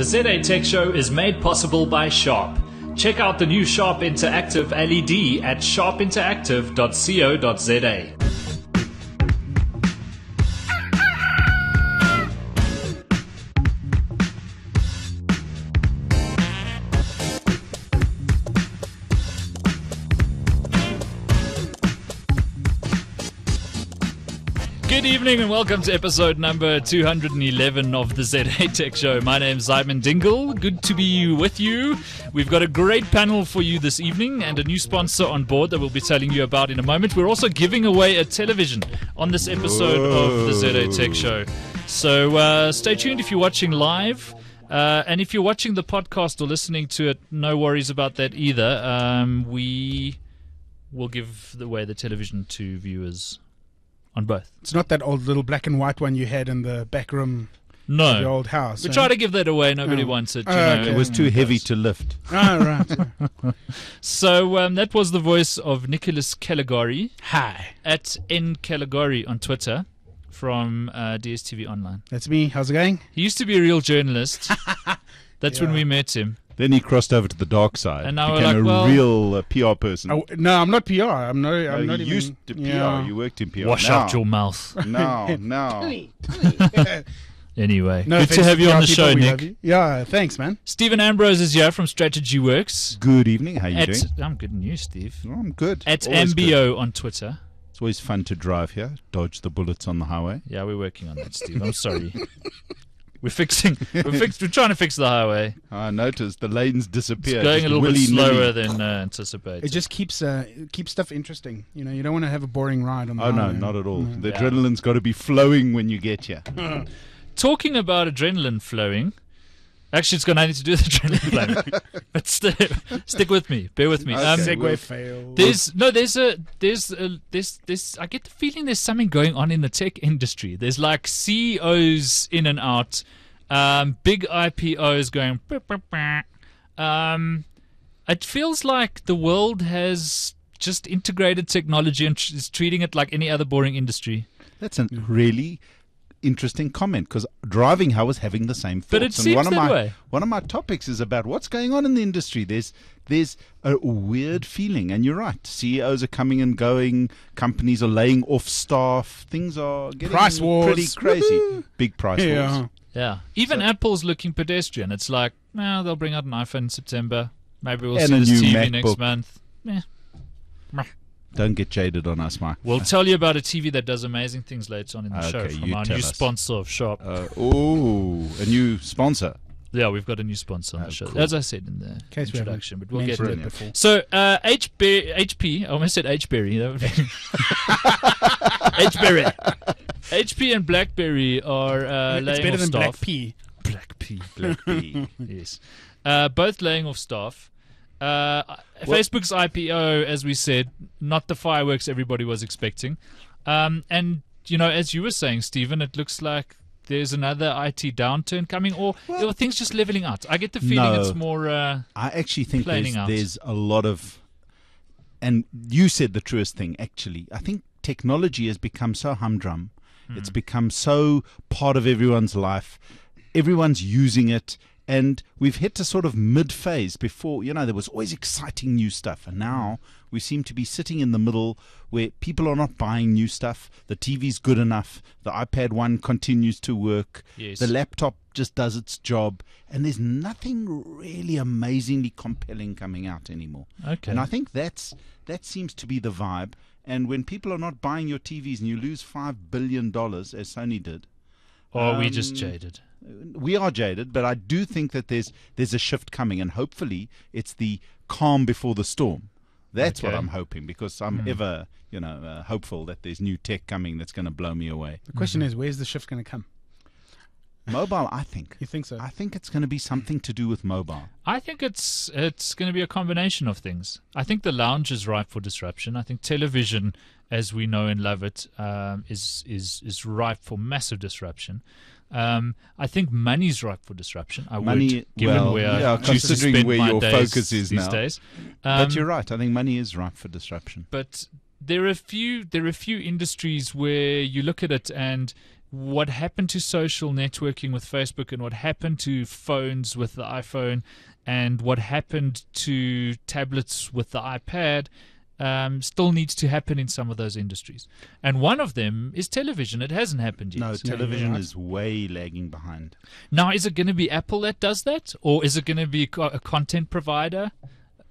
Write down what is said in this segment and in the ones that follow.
The ZA Tech Show is made possible by Sharp. Check out the new Sharp Interactive LED at sharpinteractive.co.za. Good evening and welcome to episode number 211 of the ZA Tech Show. My name's Dingle. Good to be with you. We've got a great panel for you this evening and a new sponsor on board that we'll be telling you about in a moment. We're also giving away a television on this episode of the ZA Tech Show. So stay tuned if you're watching live. And if you're watching the podcast or listening to it, no worries about that either. We will give away the television to viewers on both. It's not that old little black and white one you had in the back room of your old house. We try to give that away. Nobody wants it. It was too heavy to lift. Right. So that was the voice of Nicholas Callegari. Hi. At Callegari on Twitter from DSTV Online. That's me. How's it going? He used to be a real journalist. That's when we met him. Then he crossed over to the dark side. And now became a real PR person. No, I'm not PR. I'm not you even used to PR. You worked in PR. Wash out your mouth. No. Anyway, good to have you on the show, Nick. Yeah, thanks, man. Steven Ambrose is here from Strategy Works. Good evening. How you doing? I'm good, and you, Steve? Oh, I'm good. At MBO on Twitter. It's always fun to drive here, dodge the bullets on the highway. Yeah, we're working on that, Steve. I'm sorry. We're trying to fix the highway. I noticed the lanes disappear. It's going a little bit slower than anticipated. It just keeps stuff interesting. You know, you don't want to have a boring ride on the highway. No, not at all. The adrenaline's got to be flowing when you get here. Talking about adrenaline flowing, actually, it's got nothing to do with adrenaline flowing. But stick with me. Bear with me. Segue failed. I get the feeling there's something going on in the tech industry. There's like CEOs in and out, big IPOs going. It feels like the world has just integrated technology and is treating it like any other boring industry. That's a really interesting comment, because driving, I was having the same thoughts. But it seems that way. One of my topics is about what's going on in the industry. There's a weird feeling, and you're right. CEOs are coming and going. Companies are laying off staff. Things are getting price wars. Pretty crazy. Woo-hoo. Big price wars. Yeah. Even Apple's looking pedestrian. It's like, they'll bring out an iPhone in September. Maybe we'll see this TV next month. Don't get jaded on us, Mike. We'll tell you about a TV that does amazing things later on in the show from our new sponsor of Sharp. A new sponsor. Yeah, we've got a new sponsor on the show. Cool. As I said in the introduction, but we'll get to it before. So, HP, I almost said H-Berry. H-Berry. HP and BlackBerry are laying off staff. It's better than Black P. Black P, yes. Both laying off staff. Facebook's IPO, as we said, not the fireworks everybody was expecting. And, as you were saying, Stephen, it looks like there's another IT downturn coming, or things just leveling out. I get the feeling it's more I actually think there's a lot of, and you said the truest thing, actually. I think technology has become so humdrum. It's become so part of everyone's life. Everyone's using it. And we've hit a sort of mid-phase. Before, there was always exciting new stuff. And now we seem to be sitting in the middle where people are not buying new stuff. The TV's good enough. The iPad 1 continues to work. Yes. The laptop just does its job. And there's nothing really amazingly compelling coming out anymore. Okay. And I think that seems to be the vibe. And when people are not buying your TVs and you lose $5 billion, as Sony did. Or are we just jaded? We are jaded, but I do think that there's a shift coming, and hopefully it's the calm before the storm. That's what I'm hoping, because I'm ever, hopeful that there's new tech coming that's going to blow me away. The question is, where's the shift going to come? Mobile, I think. You think so? I think it's going to be something to do with mobile. I think it's going to be a combination of things. I think the lounge is ripe for disruption. I think television, as we know and love it, is ripe for massive disruption. I think money's ripe for disruption. Considering where your focus is these now. Days. But you're right. I think money is ripe for disruption. But there are a few industries where you look at it and what happened to social networking with Facebook and what happened to phones with the iPhone and what happened to tablets with the iPad still needs to happen in some of those industries. And one of them is television. It hasn't happened yet. No, television is way lagging behind. Now, is it going to be Apple that does that? Or is it going to be a content provider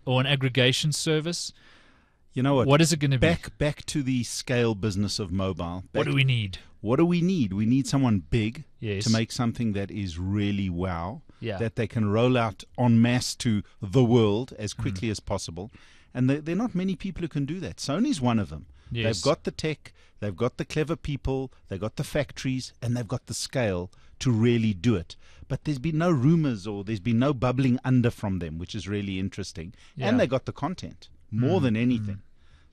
or an aggregation service? You know what? What is it going to be? Back to the scale business of mobile. What do we need? What do we need? We need someone big Yes. to make something that is really wow, Yeah. that they can roll out en masse to the world as quickly as possible. And there are not many people who can do that. Sony's one of them. Yes. They've got the tech, they've got the clever people, they've got the factories, and they've got the scale to really do it. But there's been no rumors or there's been no bubbling under from them, which is really interesting. Yeah. And they got the content more than anything.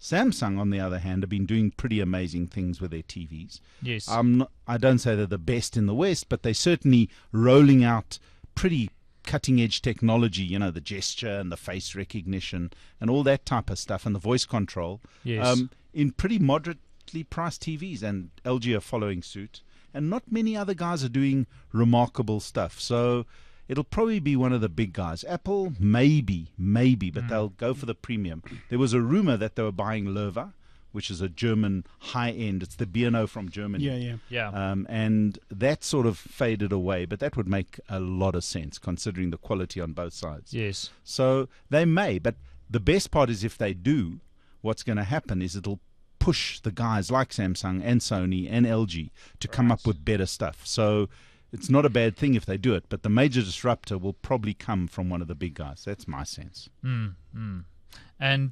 Samsung, on the other hand, have been doing pretty amazing things with their TVs. Yes. I don't say they're the best in the West, but they're certainly rolling out pretty cutting-edge technology, you know, the gesture and the face recognition and all that type of stuff and the voice control Yes. in pretty moderately priced TVs, and LG are following suit. And not many other guys are doing remarkable stuff. So it'll probably be one of the big guys. Apple, maybe, but they'll go for the premium. There was a rumor that they were buying Lerva, which is a German high-end. It's the B&O from Germany. Yeah. And that sort of faded away, but that would make a lot of sense considering the quality on both sides. Yes. So they may, but the best part is if they do, what's going to happen is it'll push the guys like Samsung and Sony and LG to come up with better stuff. So it's not a bad thing if they do it, but the major disruptor will probably come from one of the big guys. That's my sense. And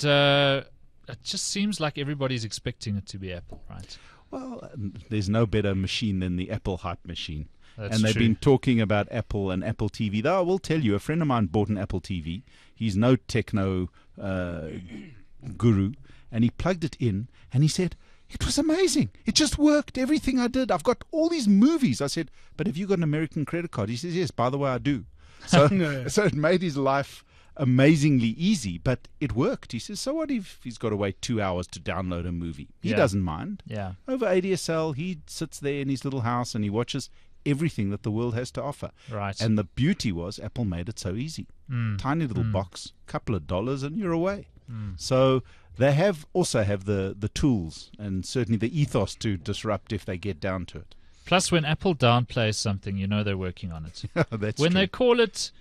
it just seems like everybody's expecting it to be Apple, right? Well, there's no better machine than the Apple hype machine. That's and they've true. been talking about Apple and Apple TV. Though I will tell you, a friend of mine bought an Apple TV. He's no techno guru. And he plugged it in and he said, it was amazing. It just worked. Everything I did. I've got all these movies. I said, but have you got an American credit card? He says, yes, by the way, I do. So, so it made his life amazingly easy, but it worked. He says, so what if he's got to wait 2 hours to download a movie? He doesn't mind. Yeah. Over ADSL, he sits there in his little house and he watches everything that the world has to offer. Right. And the beauty was Apple made it so easy. Tiny little box, couple of dollars, and you're away. So they also have the tools and certainly the ethos to disrupt if they get down to it. Plus, when Apple downplays something, you know they're working on it. That's when true. they call it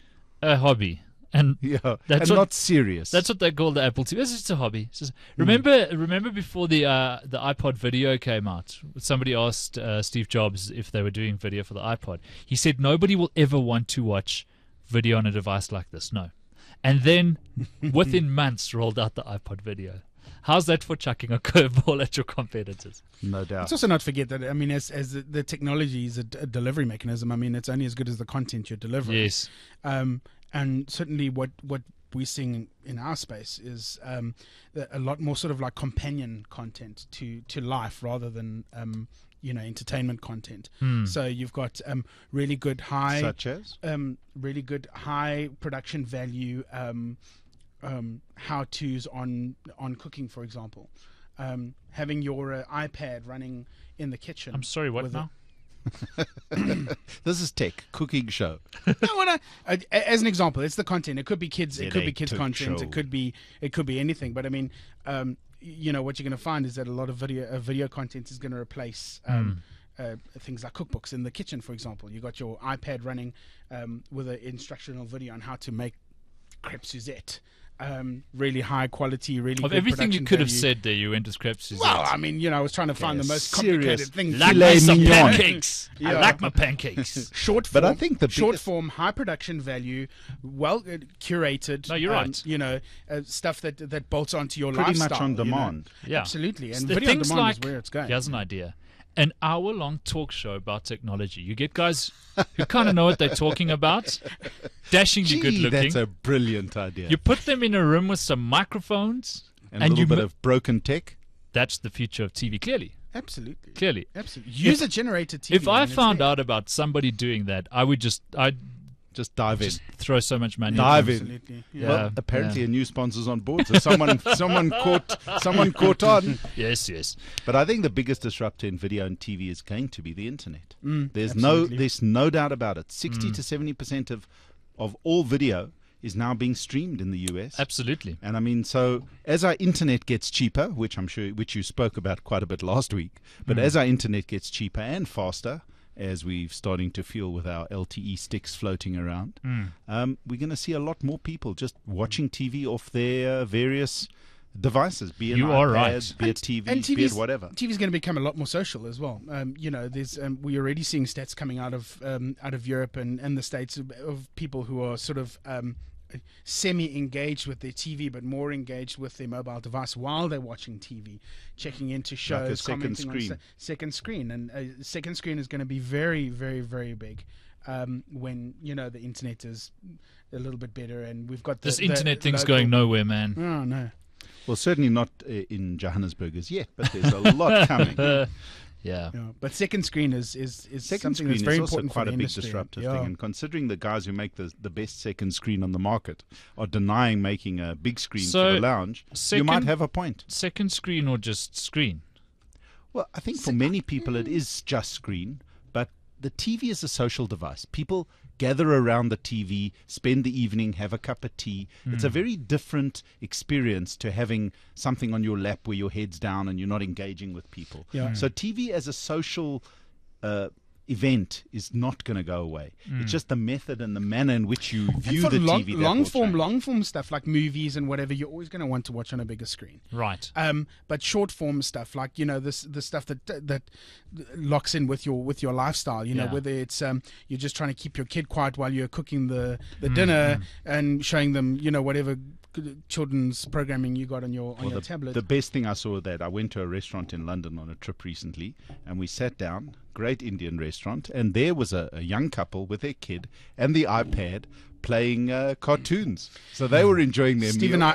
a hobby, and and not serious. That's what they call the Apple TV. It's just a hobby. It's just, remember before the iPod video came out, somebody asked Steve Jobs if they were doing video for the iPod. He said nobody will ever want to watch video on a device like this. No. And then within months rolled out the iPod video. How's that for chucking a curveball at your competitors? No doubt. Let's also not forget that, I mean, as the technology is a delivery mechanism, I mean, it's only as good as the content you're delivering. Yes. And certainly what we're seeing in our space is a lot more sort of like companion content to life rather than entertainment content. So you've got really good high, such as really good high production value how-tos on cooking, for example. Having your iPad running in the kitchen. I'm sorry, what now? This is tech cooking show. No, as an example, it's the content. It could be kids. It could be kids content. Show. It could be anything. But I mean, what you're going to find is that a lot of video content is going to replace things like cookbooks in the kitchen. For example, you got your iPad running with an instructional video on how to make crêpe Suzette. Really high quality, really of good everything you could have value. said there, you went to crêpe Suzette. Well, I mean, I was trying to find the most complicated thing. Like Filet some mignon. pancakes. I like my pancakes. Short form, But I think the short biggest- form, high production value, well curated. No, you're right. Stuff that bolts onto your Pretty lifestyle. much on demand. Yeah. Absolutely. And The video on things demand like, is where it's going. here's an idea. An hour-long talk show about technology. You get guys who kind of know what they're talking about, dashingly good-looking. That's a brilliant idea. You put them in a room with some microphones, and a little bit of broken tech. That's the future of TV, clearly. Absolutely. User-generated TV. If I found out about somebody doing that, I'd Just dive in. Just throw so much money. Dive in. Absolutely. Yeah. Well, apparently a new sponsor's on board, so someone caught on. Yes. But I think the biggest disruptor in video and TV is going to be the internet. There's absolutely. no doubt about it. 60 to 70% of all video is now being streamed in the US. Absolutely. And I mean, so as our internet gets cheaper, which you spoke about quite a bit last week, but as our internet gets cheaper and faster, as we're starting to feel with our LTE sticks floating around, we're going to see a lot more people just watching TV off their various devices, be it iPad, be it TV, be it whatever. TV is going to become a lot more social as well. There's we're already seeing stats coming out of Europe and the States of people who are sort of semi-engaged with their TV, but more engaged with their mobile device while they're watching TV, checking into shows, commenting on second screen. And second screen is going to be very, very, very big when the internet is a little bit better, and we've got this internet thing's going nowhere, man. Oh no. Well, certainly not in Johannesburg as yet, but there's a lot coming. Yeah. But second screen is second something screen that's very is also important quite for the a big industry. disruptive thing. And considering the guys who make the best second screen on the market are denying making a big screen for the lounge, you might have a point. Second screen or just screen? Well, I think for many people it is just screen, but the TV is a social device. People gather around the TV, spend the evening, have a cup of tea. It's a very different experience to having something on your lap where your head's down and you're not engaging with people. So TV as a social event is not going to go away. It's just the method and the manner in which you view the TV. Long form stuff like movies and whatever, you're always going to want to watch on a bigger screen. Right. But short form stuff like the stuff that locks in with your lifestyle. Whether it's you're just trying to keep your kid quiet while you're cooking the dinner and showing them whatever children's programming you got on your tablet. The best thing I saw that I went to a restaurant in London on a trip recently, and we sat down, great Indian restaurant, and there was a young couple with their kid and the iPad playing cartoons. So they were enjoying their Steven, meal.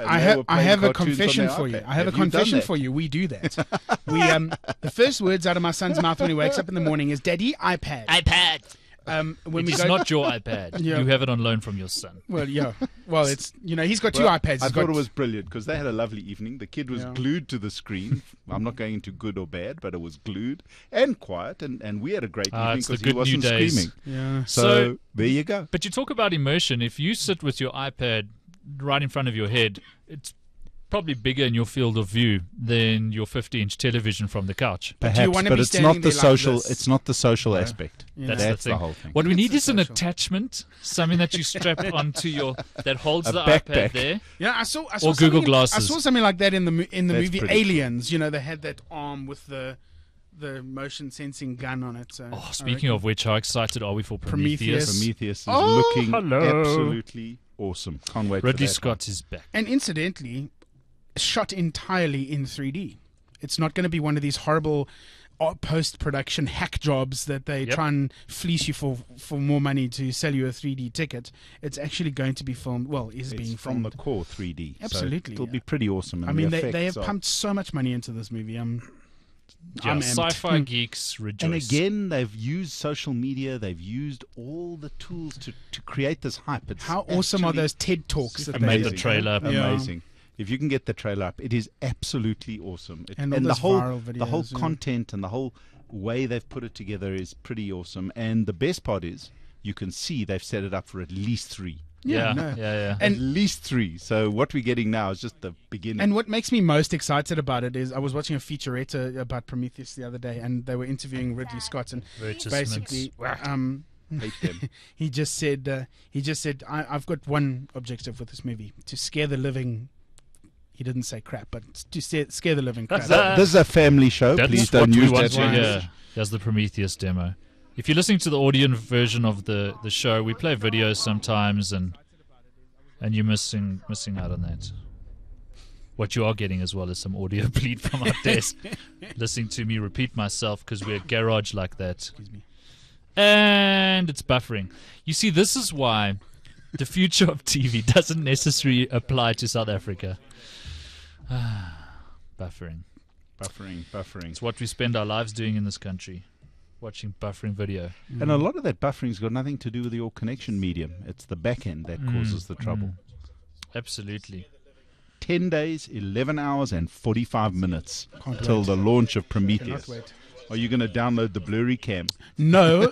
I have a confession for you. I have a confession for you. We do that. We the first words out of my son's mouth when he wakes up in the morning is, "Daddy, iPad." iPad. It's not your iPad. Yeah. You have it on loan from your son. Well, yeah. Well, it's he's got two iPads. I thought it was brilliant because they had a lovely evening. The kid was glued to the screen. I'm not going into good or bad, but it was glued and quiet, and we had a great evening because he wasn't screaming. Yeah. So there you go. But you talk about immersion. If you sit with your iPad right in front of your head, it's probably bigger in your field of view than your 50-inch television from the couch. Perhaps, but it's not the social. It's not the social aspect. That's the whole thing. What we need is an attachment, something that you strap onto your that holds the backpack. iPad there. Yeah, I saw or Google Glasses. I saw something like that in the movie pretty Aliens. They had that arm with the motion sensing gun on it. So speaking of which, how excited are we for Prometheus? Prometheus is looking absolutely awesome. Can't wait. Ridley for that Scott is back. And incidentally, shot entirely in 3D. It's not going to be one of these horrible post-production hack jobs that they try and fleece you for more money to sell you a 3D ticket. It's actually going to be filmed. Well, being filmed from the core 3D. Absolutely, so it'll be pretty awesome. And I mean, they have pumped so much money into this movie. Sci-fi geeks rejoice. And again, they've used social media. They've used all the tools to create this hype. How awesome are those TED Talks that they made the trailer up? Amazing. If you can get the trailer up, it is absolutely awesome. And the whole content and the whole way they've put it together is pretty awesome. And the best part is you can see they've set it up for at least 3. Yeah. At least 3. So what we're getting now is just the beginning. And what makes me most excited about it is I was watching a featurette about Prometheus the other day, and they were interviewing Ridley Scott, and basically hate them. he just said I've got one objective with this movie: to scare the living. He didn't say crap, but to scare the living crap. This is a family show. Please don't use that language. Here's the Prometheus demo. If you're listening to the audio version of the show, we play videos sometimes, and you're missing out on that. What you are getting as well is some audio bleed from our desk, listening to me repeat myself because we're a garage like that. Excuse me. And it's buffering. You see, this is why the future of TV doesn't necessarily apply to South Africa. Buffering. Buffering. It's what we spend our lives doing in this country. watching buffering video. And a lot of that buffering's got nothing to do with your connection medium. It's the back end that causes the trouble. Absolutely. 10 days, 11 hours, and 45 minutes Can't till wait. the launch of Cannot Prometheus. wait. Are you going to download the blurry cam? No,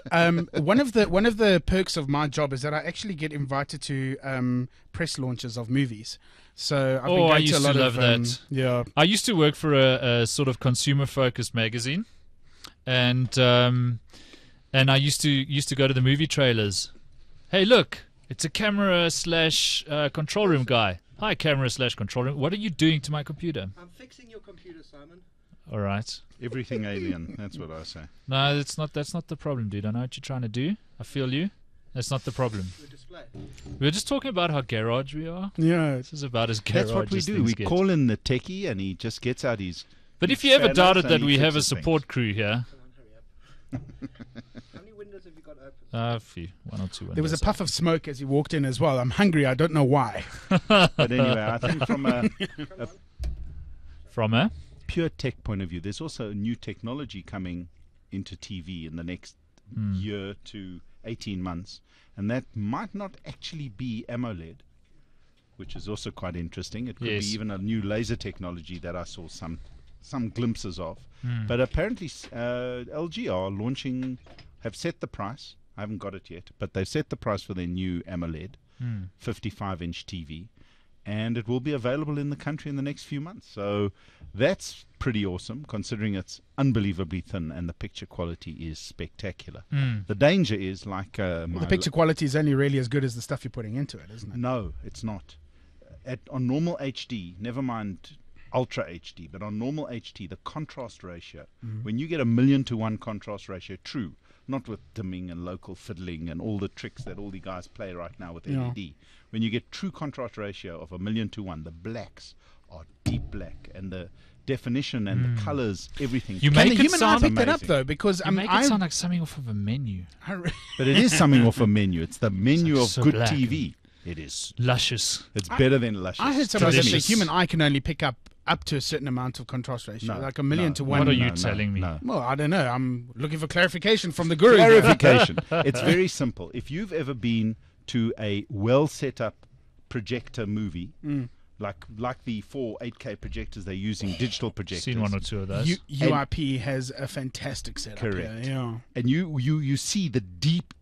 one of the perks of my job is that I actually get invited to press launches of movies. So I've been going I used to a lot to love of that. yeah. I used to work for a sort of consumer-focused magazine, and I used to go to the movie trailers. Hey, look, it's a camera / control room guy. Hi, camera / control room. What are you doing to my computer? I'm fixing your computer, Simon. All right. Everything alien. That's what I say. No, that's not the problem, dude. I know what you're trying to do. I feel you. That's not the problem. Your display. We were just talking about how garage we are. Yeah. This is about as garage That's what we as do. things We get. call in the techie, and he just gets out his. But if you ever Channels doubted and that he we have a fixes support crew here, Come on, hurry up. How many windows have you got open? a few, 1 or 2 windows. There was a puff of smoke as he walked in as well. I'm hungry. I don't know why. But anyway, I think from a From a pure tech point of view, there's also new technology coming into TV in the next year to 18 months, and that might not actually be AMOLED, which is also quite interesting. It could Yes. be even a new laser technology that I saw some glimpses of. But apparently LG are launching, have set the price. I haven't got it yet, but they've set the price for their new AMOLED 55-inch TV, and it will be available in the country in the next few months. So that's pretty awesome, considering it's unbelievably thin and the picture quality is spectacular. The danger is like The picture quality is only really as good as the stuff you're putting into it, isn't it? No, it's not. On normal HD, never mind Ultra HD, but on normal HD, the contrast ratio, when you get 1,000,000 to 1 contrast ratio, true, not with dimming and local fiddling and all the tricks that all the guys play right now with Yeah. LED. When you get true contrast ratio of 1,000,000 to 1, the blacks are deep black, and the definition and the colors, everything. You Can make the it human eye sound pick that up amazing. though? Because You make it sound like something off of a menu. But it is something off a menu. It's the menu like of so good black TV. It is. Luscious. It's better than Luscious. I heard someone say that the Delicious. human eye can only pick up to a certain amount of contrast ratio, No, like 1,000,000 to no, 1. What are you no, telling me? no. Well, I don't know. I'm looking for clarification from the guru. Clarification. It's very simple. If you've ever been to a well set up projector movie, like the 4 8K projectors they're using, digital projectors. Seen 1 or 2 of those. UIP has a fantastic setup. Correct. Here, yeah. And you see the deep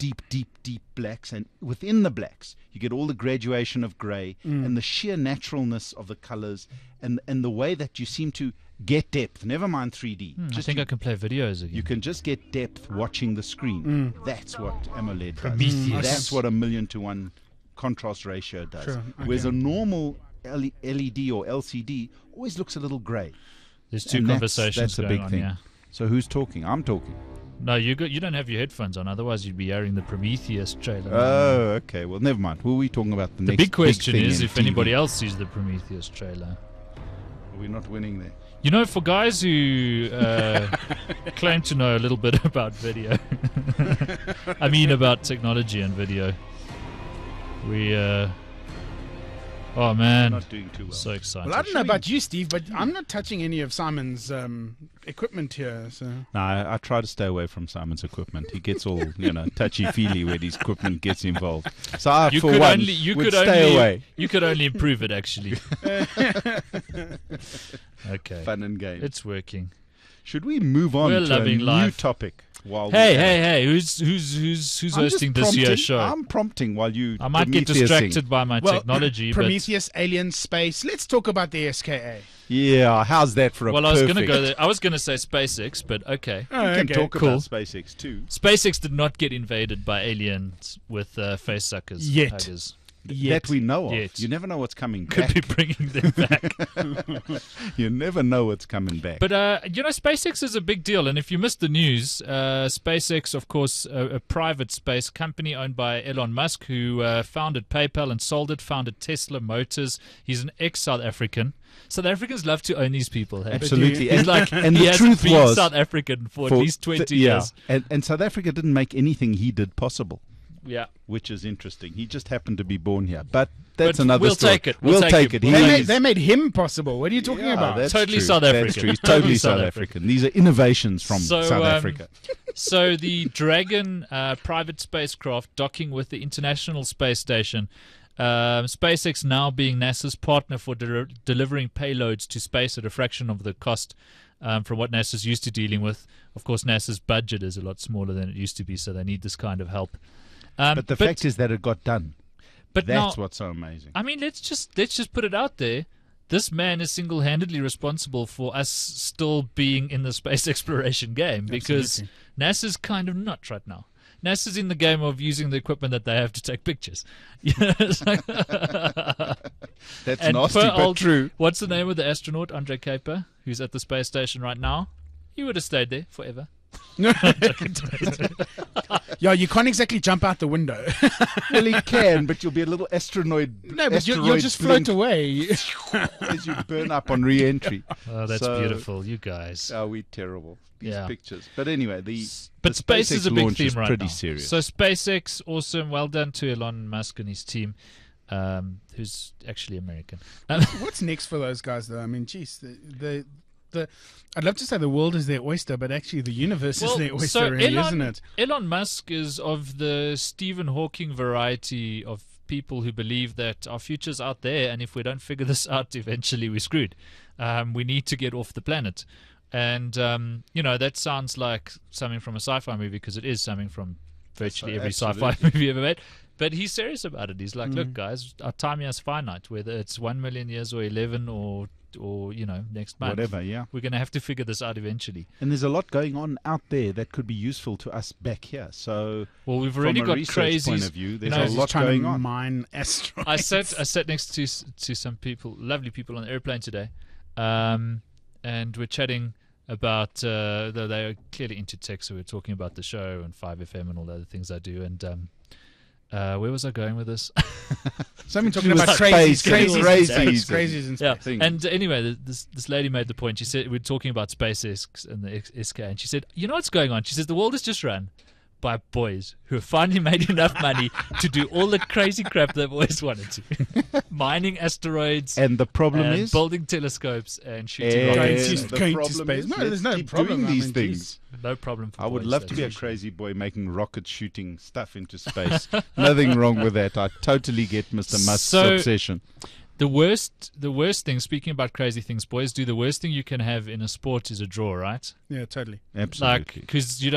blacks, and within the blacks you get all the graduation of grey and the sheer naturalness of the colours, and the way that you seem to get depth. Never mind 3D. I think I can play videos again. You can just get depth watching the screen. That's what AMOLED does. Prometheus. That's what 1,000,000 to 1 contrast ratio does. Sure, Whereas okay. a normal LED or LCD always looks a little grey. There's 2 And conversations that's a going big on thing. here. So who's talking? I'm talking. No, you don't have your headphones on. Otherwise, you'd be airing the Prometheus trailer. Oh, okay. Well, never mind. Who are we talking about? the Next big question thing is in if TV? anybody else sees the Prometheus trailer. We're not winning there. You know, for guys who claim to know a little bit about video, I mean about technology and video, we, oh man, Not doing too well. so excited. Well, I don't know about you, Steve, but I'm not touching any of Simon's equipment here. So No, I try to stay away from Simon's equipment. He gets all, touchy-feely when his equipment gets involved. So I, you for could one, only, you would could stay only, away. you could only improve it actually. Okay, Fun and games. it's working. Should we move on We're to a loving new life. topic? While Hey, who's I'm hosting just this year's prompting- show? I'm prompting while you. I might get Prometheusing. distracted by my technology, but Prometheus, Alien, Space. Let's talk about the SKA. Yeah, how's that for a well, I was going to perfect- go there. I was going to say SpaceX, but okay. We can talk cool. about SpaceX too. SpaceX did not get invaded by aliens with face suckers. Yet. Tigers. That we know of. Yet. You never know what's coming Could back. be bringing them back. You never know what's coming back. But, SpaceX is a big deal. And if you missed the news, SpaceX, of course, a private space company owned by Elon Musk, who founded PayPal and sold it, founded Tesla Motors. He's an ex-South African. South Africans love to own these people. Hey? Absolutely. He's like, and he the hasn't truth been was, South African for at least 20 yeah, years. and South Africa didn't make anything he did possible, Yeah. which is interesting. He just happened to be born here. But that's But another we'll story. take it. We'll take it. He is- They made him possible. What are you talking Yeah, about? that's Totally true. South That's African. true. He's Totally totally South South African. These are innovations from So, South Africa. So the Dragon private spacecraft docking with the International Space Station. SpaceX now being NASA's partner for delivering payloads to space at a fraction of the cost from what NASA's used to dealing with. Of course, NASA's budget is a lot smaller than it used to be, so they need this kind of help. But the fact is that it got done. But that's now, what's so amazing. I mean, let's just put it out there. This man is single-handedly responsible for us still being in the space exploration game because NASA's kind of nuts right now. NASA's in the game of using the equipment that they have to take pictures. That's nasty, but true. What's the name of the astronaut, Andre Kuiper, who's at the space station right now? He would have stayed there forever. Yeah, you can't exactly jump out the window. Well, you can, but you'll be a little astronoid. No, but you'll just float away as you burn up on re-entry. Oh, that's beautiful, you guys. Are we terrible? These pictures. But anyway, the space is a big theme right pretty now. Serious. So SpaceX, awesome. Well done to Elon Musk and his team, who's actually American. What's next for those guys, though? I mean, geez, I'd love to say the world is their oyster, but actually the universe is their oyster, really, isn't it? Elon Musk is of the Stephen Hawking variety of people who believe that our future's out there, and if we don't figure this out, eventually we're screwed. We need to get off the planet. And, that sounds like something from a sci-fi movie, because it is something from virtually every sci-fi movie ever made. But he's serious about it. He's like, look, guys, our time here is finite, whether it's 1 million years or 11 or next month. Whatever, yeah. We're going to have to figure this out eventually. And there's a lot going on out there that could be useful to us back here. So, well, we've already got crazies. Point of view, there's a lot going on. Mine asteroids. I sat next to some people, lovely people on the airplane today, and we're chatting about. They are clearly into tech, so we're talking about the show and 5FM and all the other things I do. And where was I going with this? Something talking about crazies and space. Yeah. And anyway, this lady made the point. She said, we're talking about SpaceX and the SK, and she said, you know what's going on? She says, the world is just run by boys who have finally made enough money to do all the crazy crap they've always wanted to. Mining asteroids. And the problem is? Building telescopes and shooting rockets. Going to space. No, there's no problem. Doing these things. No problem for I would love to be a crazy boy making rocket shooting stuff into space. Nothing wrong with that. I totally get Mr. Musk's obsession. The worst thing, speaking about crazy things boys do, the worst thing you can have in a sport is a draw, right? Yeah, totally. Like, Absolutely. because you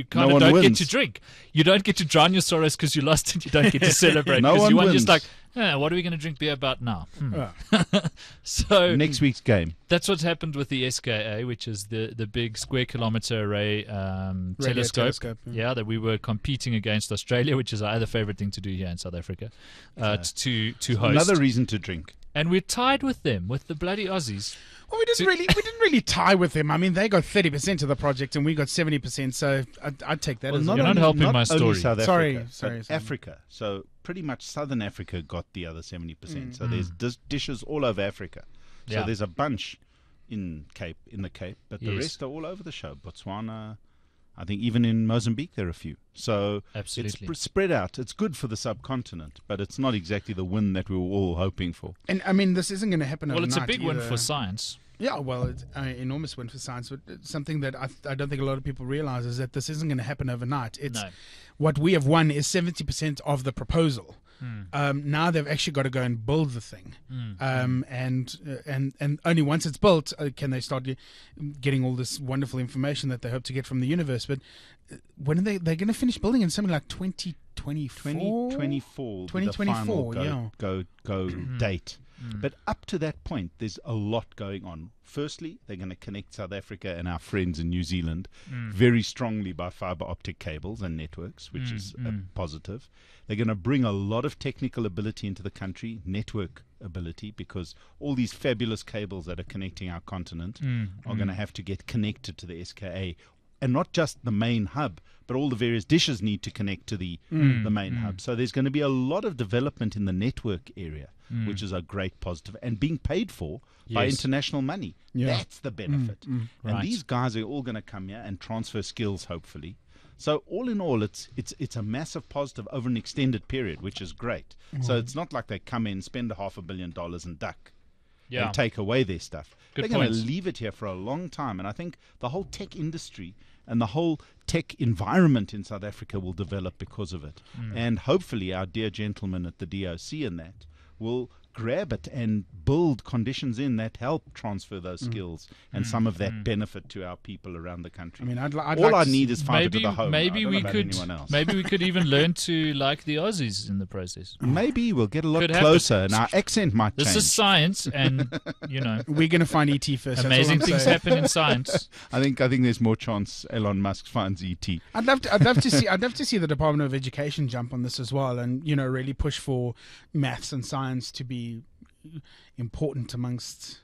kind of don't get to drink. You don't get to drown your sorrows because you lost and you don't get to celebrate. No one wins. Just like, what are we going to drink beer about now? So next week's game. That's what's happened with the SKA, which is the big square kilometer array telescope. Yeah, that we were competing against Australia, which is our other favorite thing to do here in South Africa, to host. Another reason to drink. And we're tied with them, with the bloody Aussies. Well, we didn't really tie with them. I mean, they got 30% of the project and we got 70%. So I'd take that. As you're not helping my story. South Africa, sorry. Africa. So pretty much Southern Africa got the other 70%. So there's dishes all over Africa. So there's a bunch in the Cape, but the rest are all over the show. Botswana. I think even in Mozambique there are a few. So absolutely. It's spread out. It's good for the subcontinent, but it's not exactly the win that we were all hoping for. And I mean, this isn't going to happen overnight. Well, it's a big either. win for science. Yeah, well, it's an enormous win for science. But it's something that I don't think a lot of people realize is that this isn't going to happen overnight. What we have won is 70% of the proposal. Now they've actually got to go and build the thing, and only once it's built can they start getting all this wonderful information that they hope to get from the universe. But when are they're going to finish building in something like 2024? 2024, go date. But up to that point, there's a lot going on. Firstly, they're going to connect South Africa and our friends in New Zealand very strongly by fiber optic cables and networks, which is a positive. They're going to bring a lot of technical ability into the country, network ability, because all these fabulous cables that are connecting our continent are going to have to get connected to the SKA. And not just the main hub, but all the various dishes need to connect to the main hub. So there's going to be a lot of development in the network area, which is a great positive, and being paid for by international money. Yeah. That's the benefit. And these guys are all going to come here and transfer skills, hopefully. So all in all, it's a massive positive over an extended period, which is great. So it's not like they come in, spend $500 million and duck. And take away their stuff. They're going to leave it here for a long time. And I think the whole tech industry and the whole tech environment in South Africa will develop because of it. And hopefully our dear gentlemen at the DOC and that will grab it and build conditions in that help transfer those skills and some of that benefit to our people around the country. I mean, I'd all like I to need is fiber to the home. Maybe we could. Anyone else. Maybe we could even learn to like the Aussies in the process. Maybe we'll get a lot Could closer, happen. and our accent might This change. is science, and We're going to find ET first. that's all amazing I'm things saying. happen in science. I think there's more chance Elon Musk finds ET. I'd love to see the Department of Education jump on this as well, and really push for maths and science to be important amongst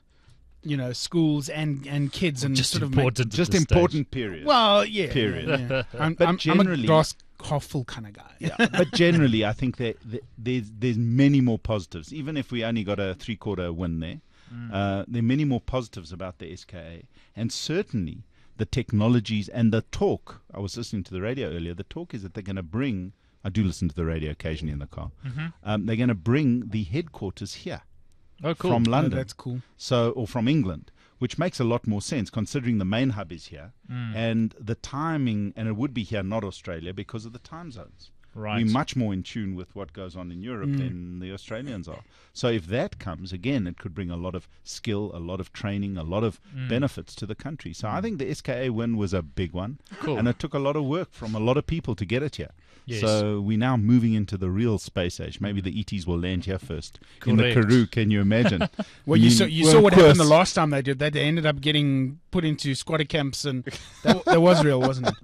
schools and kids, and Just sort of important. Just at this important stage. period. well, yeah, Period. yeah. I'm But I'm a generally- glass half full kind of guy. Yeah, but generally, I think that there's many more positives. Even if we only got a 3/4 win there, there are many more positives about the SKA, and certainly the technologies and the talk. I was listening to the radio earlier. The talk is that they're going to bring. I do listen to the radio occasionally in the car. They're going to bring the headquarters here Oh, cool. from Oh, London, that's cool. or from England, which makes a lot more sense considering the main hub is here and the timing, and it would be here, not Australia, because of the time zones. Right. We're much more in tune with what goes on in Europe than the Australians are. So if that comes, again, it could bring a lot of skill, a lot of training, a lot of benefits to the country. So I think the SKA win was a big one. Cool. And it took a lot of work from a lot of people to get it here. Yes. So we're now moving into the real space age. Maybe the ETs will land here first. In the Correct. Karoo, can you imagine? Well, you saw of what happened the course. last time they did that. They ended up getting put into squatter camps, and that was real, wasn't it?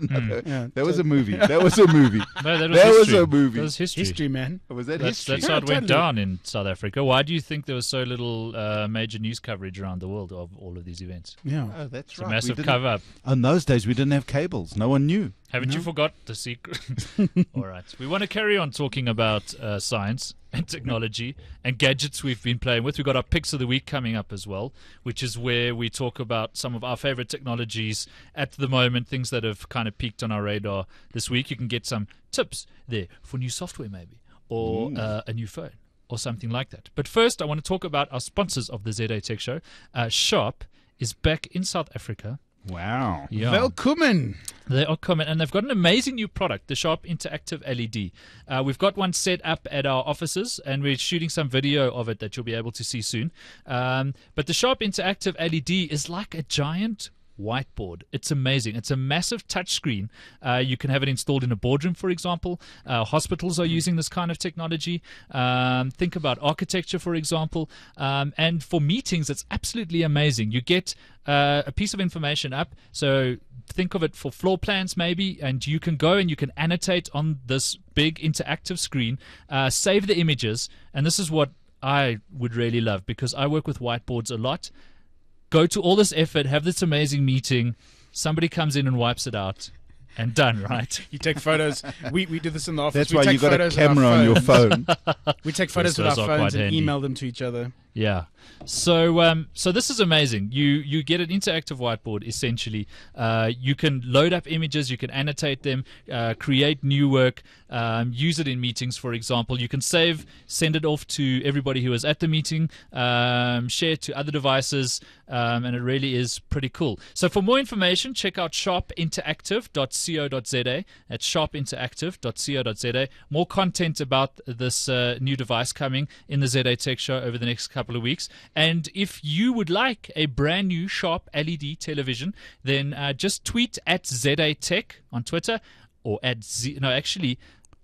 Yeah, That was a movie. That was a movie. No, that was That was history. a movie. That was history. history, man. Was that That's history? how it Yeah, went totally. down in South Africa. Why do you think there was so little major news coverage around the world of all of these events? Yeah. Oh, that's It's right. a We massive didn't- cover up. In those days, we didn't have cables. No one knew. Haven't you forgot the secret? All right. We want to carry on talking about science and technology and gadgets we've been playing with. We've got our picks of the week coming up as well, which is where we talk about some of our favorite technologies at the moment, things that have kind of peaked on our radar this week. You can get some tips there for new software maybe, or a new phone or something like that. But first, I want to talk about our sponsors of the ZA Tech Show. Sharp is back in South Africa. Wow. Yeah. Welcome. They are coming, and they've got an amazing new product, the Sharp Interactive LED. We've got one set up at our offices, and we're shooting some video of it that you'll be able to see soon. But the Sharp Interactive LED is like a giant whiteboard. It's amazing. It's a massive touch screen. You can have it installed in a boardroom, for example. Hospitals are using this kind of technology. Think about architecture, for example. And for meetings, it's absolutely amazing. You get a piece of information up. So think of it for floor plans maybe, and you can go and you can annotate on this big interactive screen, save the images. And this is what I would really love, because I work with whiteboards a lot. Go to all this effort, have this amazing meeting, somebody comes in and wipes it out, and done, right? You take photos. We do this in the office. That's we why take you got a photos with our camera on your phones. phone. We take photos with those our are quite phones and handy. email them to each other. Yeah. So this is amazing. You get an interactive whiteboard, essentially. You can load up images, you can annotate them, create new work, use it in meetings, for example. You can send it off to everybody who was at the meeting, share it to other devices, and it really is pretty cool. So for more information, check out sharpinteractive.co.za. That's sharpinteractive.co.za. More content about this new device coming in the ZA Tech Show over the next couple of weeks. And if you would like a brand new Sharp LED television, then just tweet at ZA Tech on Twitter, or at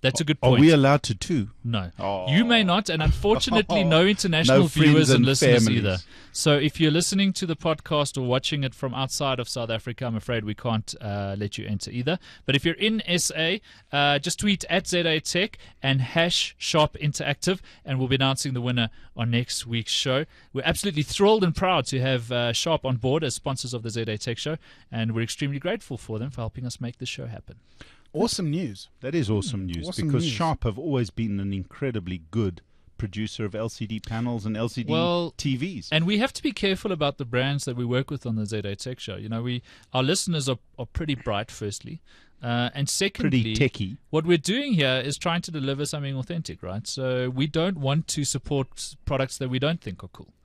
that's a good Are point. we allowed to too? No. Oh. You may not, and unfortunately no international No friends viewers and and listeners families. either. So if you're listening to the podcast or watching it from outside of South Africa, I'm afraid we can't let you enter either. But if you're in SA, just tweet at ZA Tech and #Sharp Interactive, and we'll be announcing the winner on next week's show. We're absolutely thrilled and proud to have Sharp on board as sponsors of the ZA Tech Show, and we're extremely grateful for them for helping us make this show happen. Awesome news. That is awesome news, Awesome because news. Sharp have always been an incredibly good producer of LCD panels and LCD Well, TVs. And we have to be careful about the brands that we work with on the ZA Tech Show. You know, our listeners are pretty bright, firstly. And secondly, Pretty techie. what we're doing here is trying to deliver something authentic, right? So we don't want to support products that we don't think are cool.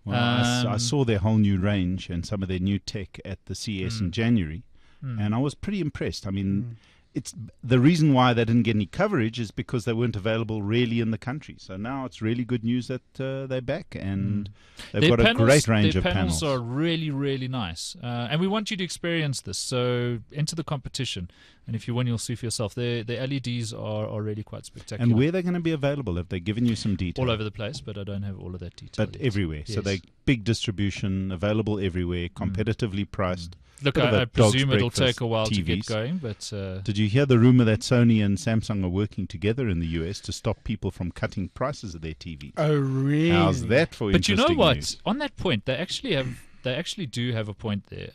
Well, I saw their whole new range and some of their new tech at the CS in January. and I was pretty impressed. I mean, it's the reason why they didn't get any coverage is because they weren't available really in the country. So now it's really good news that they're back, and they've got a great range of panels. Their panels are really, really nice, and we want you to experience this. So enter the competition, and if you win, you'll see for yourself. The LEDs are really quite spectacular. And where they're going to be available? Have they given you some detail? All over the place, but I don't have all of that detail. But yet. everywhere. Yes. So they big distribution, available everywhere, competitively priced. Look, Bit of a I presume dog's it'll take breakfast a while to get TVs. going, but Did you hear the rumor that Sony and Samsung are working together in the US to stop people from cutting prices of their TVs? Oh, really? How's that for but you know interesting what? news? On that point, they actually do have a point there.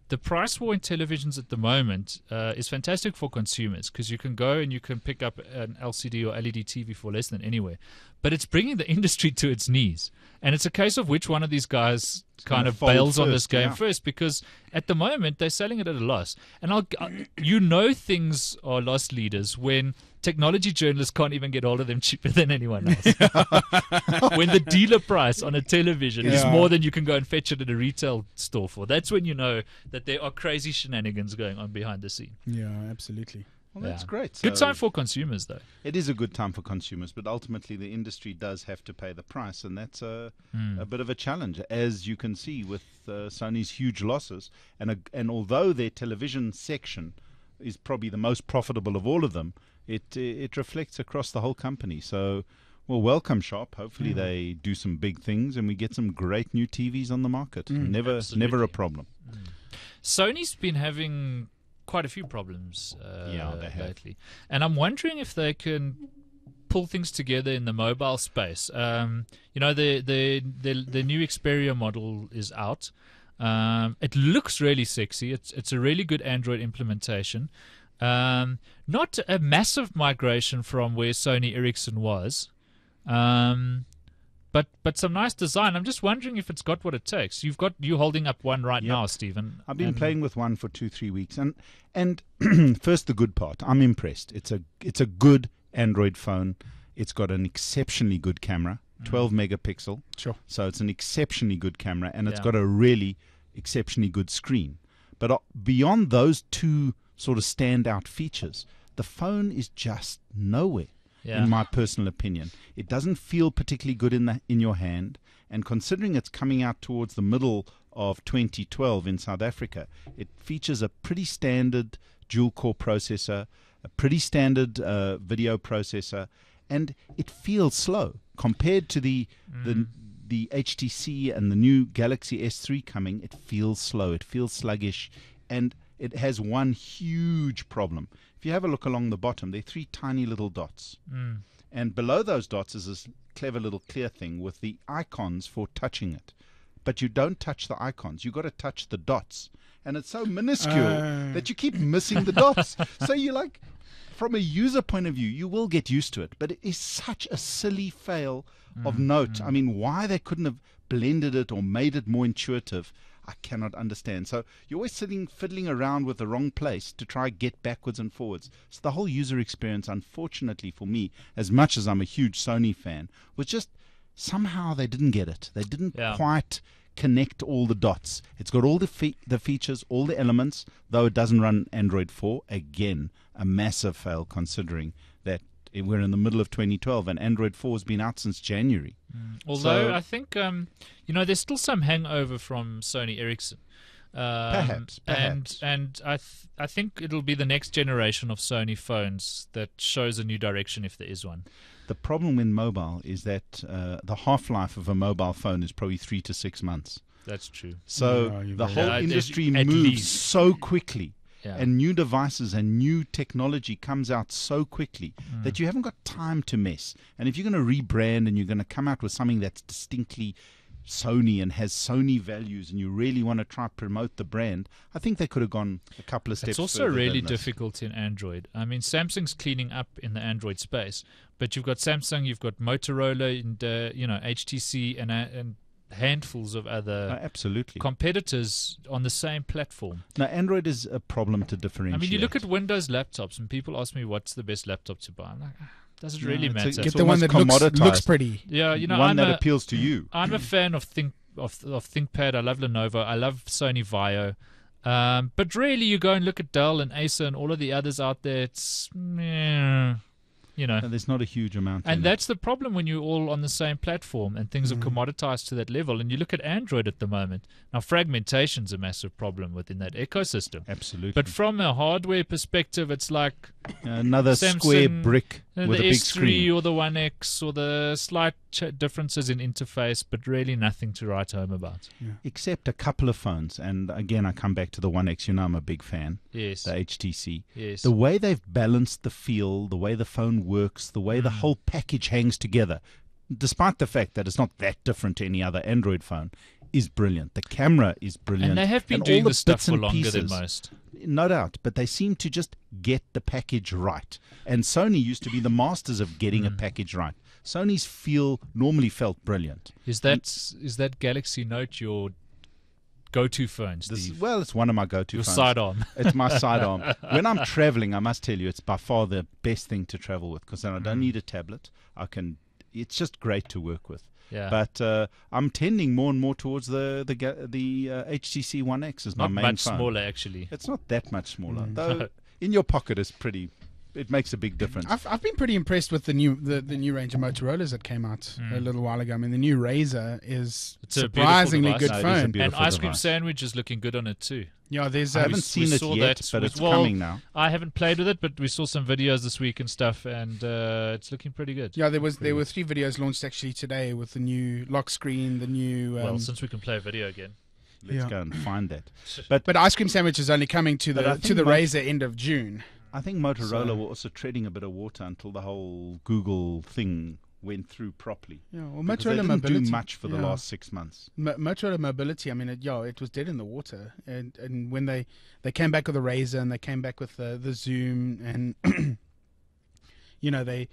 The price war in televisions at the moment is fantastic for consumers because you can go and you can pick up an LCD or LED TV for less than anywhere. But it's bringing the industry to its knees. And it's a case of which one of these guys kind of bails on this game first, because at the moment they're selling it at a loss. And things are loss leaders when technology journalists can't even get hold of them cheaper than anyone else. When the dealer price on a television is more than you can go and fetch it at a retail store for. That's when you know that there are crazy shenanigans going on behind the scene. Yeah, absolutely. Well, that's great. Good time for consumers, though. It is a good time for consumers, but ultimately the industry does have to pay the price, and that's a bit of a challenge, as you can see with Sony's huge losses. And although their television section is probably the most profitable of all of them, it reflects across the whole company. So, well, welcome, Sharp. Hopefully they do some big things, and we get some great new TVs on the market. Never a problem. Sony's been having quite a few problems lately, and I'm wondering if they can pull things together in the mobile space. The new Xperia model is out. It looks really sexy. It's a really good Android implementation. Not a massive migration from where Sony Ericsson was, but some nice design. I'm just wondering if it's got what it takes. You holding up one right now, Stephen. I've been playing with one for 2-3 weeks, and first the good part. I'm impressed. It's a good Android phone. It's got an exceptionally good camera, 12 megapixel. Sure. So it's an exceptionally good camera, and it's got a really exceptionally good screen. But beyond those two sort of standout features, the phone is just nowhere. In my personal opinion, it doesn't feel particularly good in your hand, and considering it's coming out towards the middle of 2012 in South Africa, it features a pretty standard dual-core processor, a pretty standard video processor, and it feels slow compared to the HTC and the new Galaxy S3 coming. It feels slow, it feels sluggish, and it has one huge problem. If you have a look along the bottom, there are 3 tiny little dots. And below those dots is this clever little clear thing with the icons for touching it. But you don't touch the icons. You've got to touch the dots. And it's so minuscule that you keep missing the dots. So you're like, from a user point of view, you will get used to it. But it is such a silly fail of note. I mean, why they couldn't have blended it or made it more intuitive, I cannot understand. So you're always fiddling around with the wrong place to try get backwards and forwards. So the whole user experience, unfortunately for me, as much as I'm a huge Sony fan, was just somehow they didn't get it. They didn't quite connect all the dots. It's got all the features, all the elements, though it doesn't run Android 4. Again, a massive fail considering that we're in the middle of 2012 and Android 4 has been out since January. Although I think there's still some hangover from Sony Ericsson. Perhaps. And I think it'll be the next generation of Sony phones that shows a new direction if there is one. The problem in mobile is that the half-life of a mobile phone is probably 3 to 6 months. That's true. So the whole industry moves so quickly. Yeah. And new devices and new technology comes out so quickly that you haven't got time to mess. And if you're going to rebrand and you're going to come out with something that's distinctly Sony and has Sony values and you really want to try to promote the brand, I think they could have gone a couple of steps further. It's also really difficult in Android. I mean, Samsung's cleaning up in the Android space, but you've got Samsung, you've got Motorola, and HTC, and handfuls of other competitors on the same platform. Now, Android is a problem to differentiate. I mean, you look at Windows laptops, and people ask me what's the best laptop to buy. I'm like, does it really matter? Get the one that looks pretty. Yeah, one that appeals to you. I'm a fan of ThinkPad. I love Lenovo. I love Sony Vaio. But really, you go and look at Dell and Acer and all of the others out there. It's you know, there's not a huge amount. and that's the problem when you're all on the same platform and things have commoditized to that level. And you look at Android at the moment. Now, fragmentation's a massive problem within that ecosystem. Absolutely. But from a hardware perspective, it's like another Samsung, square brick the with a big S3 screen. or the One X or the slight differences in interface, but really nothing to write home about. Except a couple of phones. And again, I come back to the One X. You know I'm a big fan. Yes. The HTC. Yes. The way they've balanced the feel, the way the phone works, the way the whole package hangs together, despite the fact that it's not that different to any other Android phone, is brilliant. The camera is brilliant. And they have been all doing the this stuff bits for and longer than pieces. most. No doubt, but they seem to just get the package right. And Sony used to be the masters of getting a package right. Sony's feel normally felt brilliant. Is that Galaxy Note your go-to phone, Steve? Well, it's one of my go-to Your phones. sidearm. It's my sidearm. When I'm traveling, I must tell you, it's by far the best thing to travel with because then I don't need a tablet. It's just great to work with. Yeah. But I'm tending more and more towards the HTC One X as my Not main much phone. smaller, actually. It's not that much smaller, though. In your pocket is pretty. It makes a big difference. I've been pretty impressed with the new range of Motorola's that came out a little while ago. I mean, the new Razr is It's a surprisingly beautiful good device. No, it is a phone. beautiful And Ice Cream device. Sandwich is looking good on it too. Yeah, there's I haven't seen it saw yet, that. but it's Well, coming now. I haven't played with it, but we saw some videos this week and stuff, and it's looking pretty good. there were 3 videos launched actually today with the new lock screen, the new. Well, since we can play video again. Let's go and find that. but Ice Cream Sandwich is only coming to But I the think Razr end of June. I think Motorola were also treading a bit of water until the whole Google thing went through properly. Yeah, well, Because they Motorola didn't Mobility do much for the last 6 months. Motorola Mobility, I mean, it was dead in the water. And when they came back with the Razr and they came back with the Zoom, and you know, they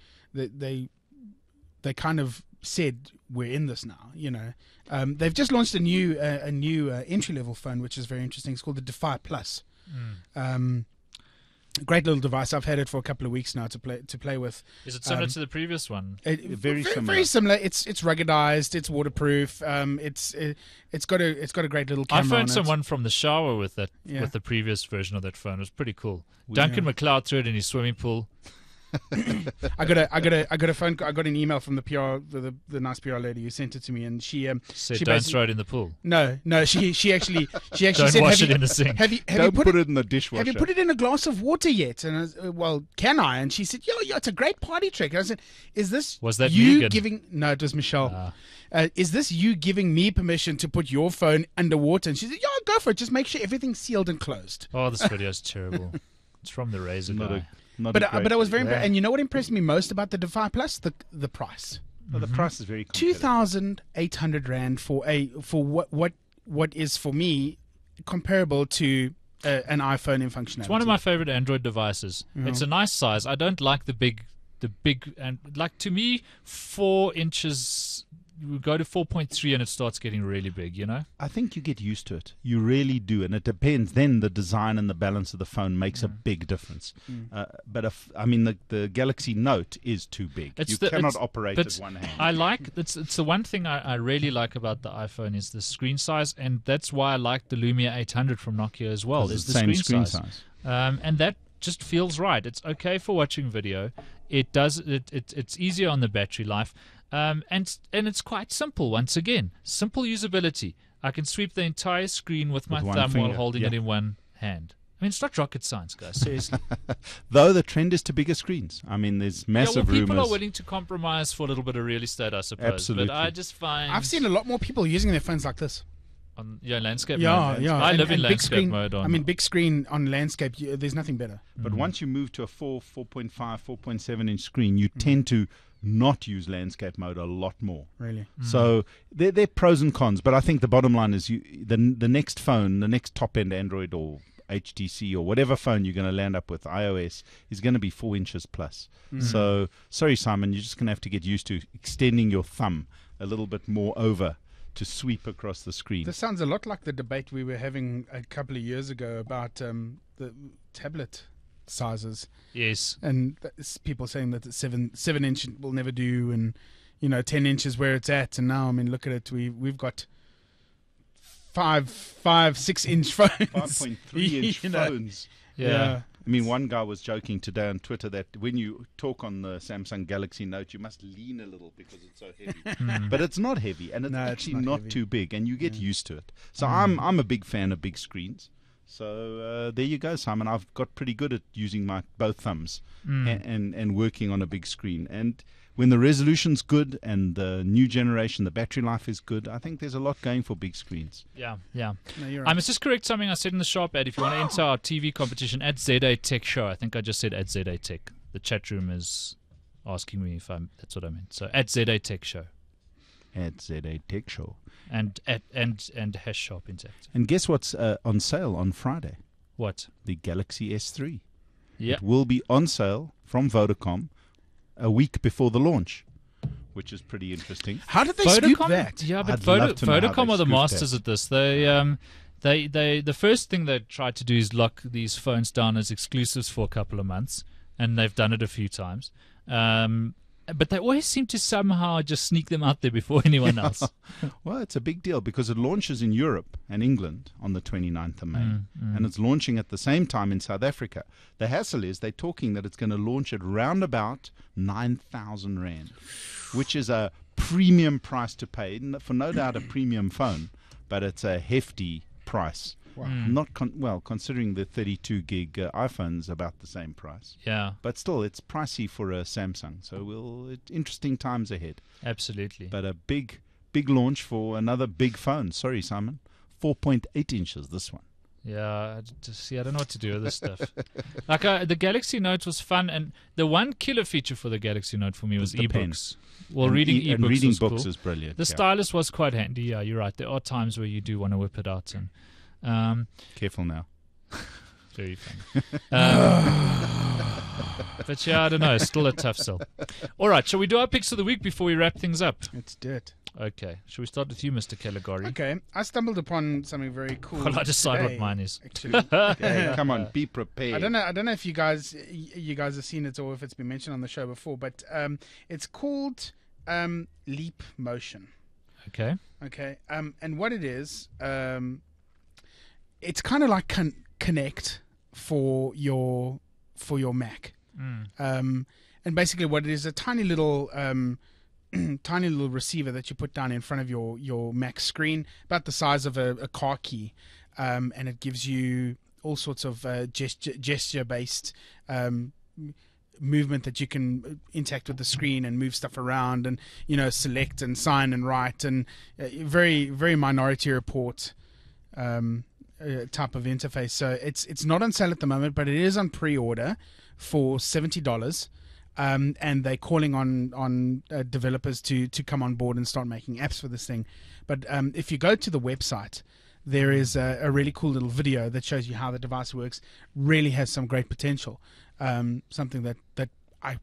kind of said we're in this now. You know, they've just launched a new entry level phone, which is very interesting. It's called the Defy Plus. Great little device. I've had it for a couple of weeks now to play with. Is it similar to the previous one? Very similar. Very similar. It's ruggedized. It's waterproof. It's got a great little camera. I phoned on someone from the shower with that Yeah. with the previous version of that phone. It was pretty cool. Duncan McLeod threw it in his swimming pool. I got a phone call. I got an email from the PR, the nice PR lady who sent it to me, and she Said she don't basically- throw it in the pool. No, she actually Don't said, wash have it in the sink. Have you Don't put put it in the dishwasher. Have you put it in a glass of water yet? And I was, well, can I? And she said, yeah, it's a great party trick. And I said, is this Was that you Megan? giving? No, it was Michelle. Ah. Is this you giving me permission to put your phone underwater? And she said, yeah, go for it. Just make sure everything's sealed and closed. Oh, this video is terrible. It's from the Razr guy. But I was very and you know what impressed me most about the Defy Plus? The price. Well, the price is very competitive. 2,800 rand for what is for me comparable to an iPhone in functionality. It's one of my favorite Android devices. It's a nice size. I don't like the big, and like to me, 4 inches. You go to 4.3 and it starts getting really big. You know. I think you get used to it. You really do, and it depends. Then the design and the balance of the phone makes a big difference. But the Galaxy Note is too big. You cannot operate with one hand. I like it's the one thing I really like about the iPhone is the screen size, and that's why I like the Lumia 800 from Nokia as well. Is It's the same screen screen size, and that just feels right. It's okay for watching video. It does it's easier on the battery life. And it's quite simple. Once again, simple usability. I can sweep the entire screen with my With one thumb while finger, holding it yeah. in one hand. I mean, it's not rocket science, guys. Seriously. Though the trend is to bigger screens. I mean, there's massive people rumors. are willing to compromise for a little bit of real estate, I suppose. Absolutely. But I just find I've seen a lot more people using their phones like this. on landscape mode. I I live in big landscape screen, mode. big screen on landscape. There's nothing better. But once you move to a 4.5, 4.7 inch screen, you tend to not use landscape mode a lot more. Really. So there are pros and cons, but I think the bottom line is the next phone, the next top end Android or HTC or whatever phone you're going to land up with, iOS, is going to be 4 inches plus. So sorry, Simon, you're just going to have to get used to extending your thumb a little bit more over to sweep across the screen. This sounds a lot like the debate we were having a couple of years ago about the tablet sizes. Yes. And people saying that the 7 inch will never do, and 10 inches where it's at. And now, I mean, look at it. We've got 6-inch phones. 5.3-inch phones. Yeah. I mean, one guy was joking today on Twitter that when you talk on the Samsung Galaxy Note, you must lean a little because it's so heavy. But it's not heavy, and it's actually not too big, and you get used to it. So I'm a big fan of big screens. So there you go, Simon. I've got pretty good at using my both thumbs and working on a big screen. And when the resolution's good and the new generation, the battery life is good, I think there's a lot going for big screens. Yeah. No, you're right. I must just correct something I said in the shop ad. If you want to enter our TV competition at ZA Tech Show, I think I just said at ZA Tech. The chat room is asking me if that's what I meant. So at ZA Tech Show. At ZA Tech Show. And Hash Shop Intact. And guess what's on sale on Friday? What? The Galaxy S3. Yeah. It will be on sale from Vodacom a week before the launch, which is pretty interesting. How did they scoop that? Yeah, but I'd love to know how Vodacom they are the scooped masters that. at this. They the first thing they tried to do is lock these phones down as exclusives for a couple of months, and they've done it a few times. But they always seem to somehow just sneak them out there before anyone else. Well, it's a big deal because it launches in Europe and England on the 29th of May, and it's launching at the same time in South Africa. The hassle is they're talking that it's going to launch at round about 9,000 Rand, which is a premium price to pay, for no doubt a premium phone, but it's a hefty price. Wow. Not considering the 32 gig iPhone's about the same price. Yeah, but still, it's pricey for a Samsung. So interesting times ahead. Absolutely. But a big launch for another big phone. Sorry, Simon, 4.8 inches. This one. Yeah, I don't know what to do with this stuff. Like the Galaxy Note was fun, and the one killer feature for the Galaxy Note for me was the ebooks. pen. Well, reading ebooks and reading was books cool. is brilliant. The stylus was quite handy. Yeah, you're right. There are times where you do want to whip it out and. Careful now. Very funny. But yeah, I don't know. Still a tough sell. All right, shall we do our picks of the week before we wrap things up? Let's do it. Okay. Shall we start with you, Mr. Callegari? Okay. I stumbled upon something very cool. Well, I decide today, what mine is. Actually. Okay, come on, be prepared. I don't know if you guys have seen it or if it's been mentioned on the show before, but it's called Leap Motion. Okay. Okay. And what it is, it's kind of like Connect for your Mac. And basically, what it is, a tiny little receiver that you put down in front of your Mac screen, about the size of a car key, and it gives you all sorts of gesture-based movement that you can interact with the screen and move stuff around and select and sign and write, and very, very Minority Report type of interface. So it's not on sale at the moment, but it is on pre-order for $70, and they're calling on developers to come on board and start making apps for this thing. But if you go to the website, there is a really cool little video that shows you how the device works. Really has some great potential. Something that I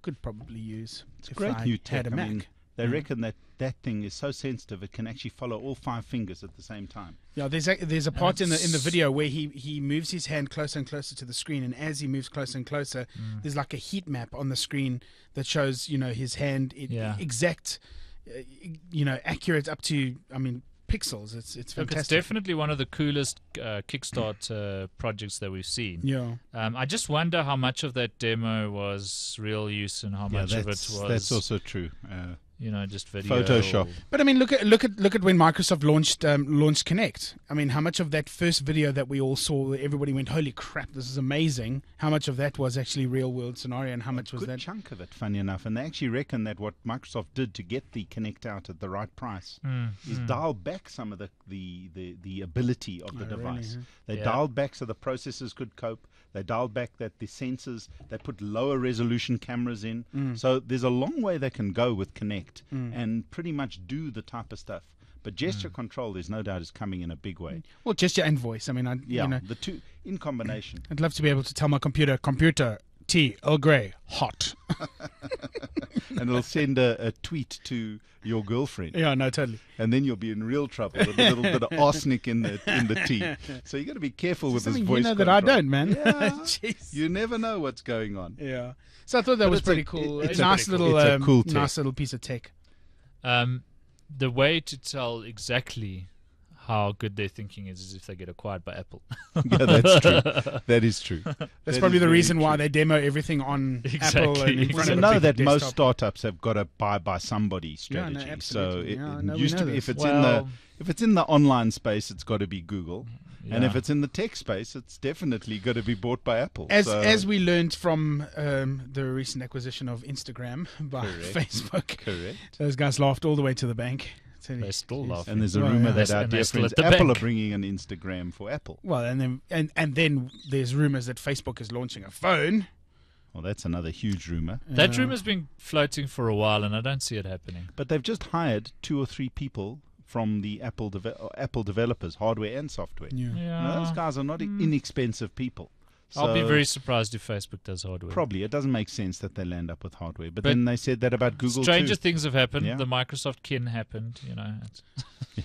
could probably use. It's great new tech. Had a Mac. They reckon that thing is so sensitive it can actually follow all 5 fingers at the same time. Yeah, there's a part in the video where he moves his hand closer and closer to the screen, and as he moves closer and closer, there's like a heat map on the screen that shows his hand exact, accurate up to pixels. It's fantastic. Look, it's definitely one of the coolest Kickstarter projects that we've seen. Yeah. I just wonder how much of that demo was real use and how much of it was. That's also true. Just video. Photoshop. But look at when Microsoft launched Connect. How much of that first video that we all saw, everybody went, "Holy crap, this is amazing!" How much of that was actually real world scenario, and how much was that? A good chunk of it, funny enough. And they actually reckon that what Microsoft did to get the Connect out at the right price is dial back some of the ability of the device. Really, huh? They dialed back so the processors could cope. They dialed back that the sensors, they put lower resolution cameras in. So there's a long way they can go with Connect and pretty much do the type of stuff. But gesture control, there's no doubt, is coming in a big way. Well, gesture and voice. The two in combination. I'd love to be able to tell my computer, tea, Earl Grey, hot. And it'll send a tweet to your girlfriend. Yeah, no, totally. And then you'll be in real trouble with a little bit of arsenic in the tea. So you got to be careful with this voice control. That I don't, man. Yeah. You never know what's going on. Yeah. So I thought that was pretty cool. It's a nice little, cool tech. nice little piece of tech. The way to tell exactly how good their thinking is if they get acquired by Apple. Yeah, that's true. That is true. That's probably the reason why they demo everything on Apple. And in front You of a know big that most desktop. startups have got a buy by somebody strategy. no, So absolutely. it Yeah, no, we used know to be, this. if it's in the online space, it's got to be Google. And Yeah. if it's in the tech space, it's definitely got to be bought by Apple. As we learned from the recent acquisition of Instagram by Correct. Facebook, Correct. those guys laughed all the way to the bank. They still laugh. And there's a Well, rumor yeah. that our And they're dear still friends at the Apple bank. are bringing an Instagram for Apple. Well, and then there's rumors that Facebook is launching a phone. Well, that's another huge rumor. That rumor's been floating for a while, and I don't see it happening. But they've just hired 2 or 3 people from the Apple developers, hardware and software. Yeah. Now, those guys are not inexpensive people. I'll be So very surprised if Facebook does hardware. probably it doesn't make sense that they land up with hardware. But But then they said that about Google Stranger too. things have happened. Yeah. The Microsoft Kin happened. It's-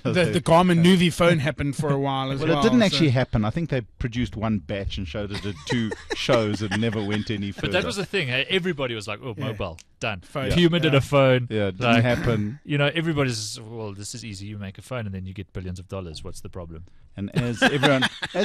The Garmin Nuvi phone happened for a while as well. Well, it didn't so- actually happen. I think they produced one batch and showed it at 2 shows and never went any further. But that was the thing. Everybody was like, "Oh, Yeah. mobile done." Phone. Puma did Yeah. a phone. yeah, it didn't Like, happen. Everybody's, well, this is easy. You make a phone and then you get billions of dollars. What's the problem? And as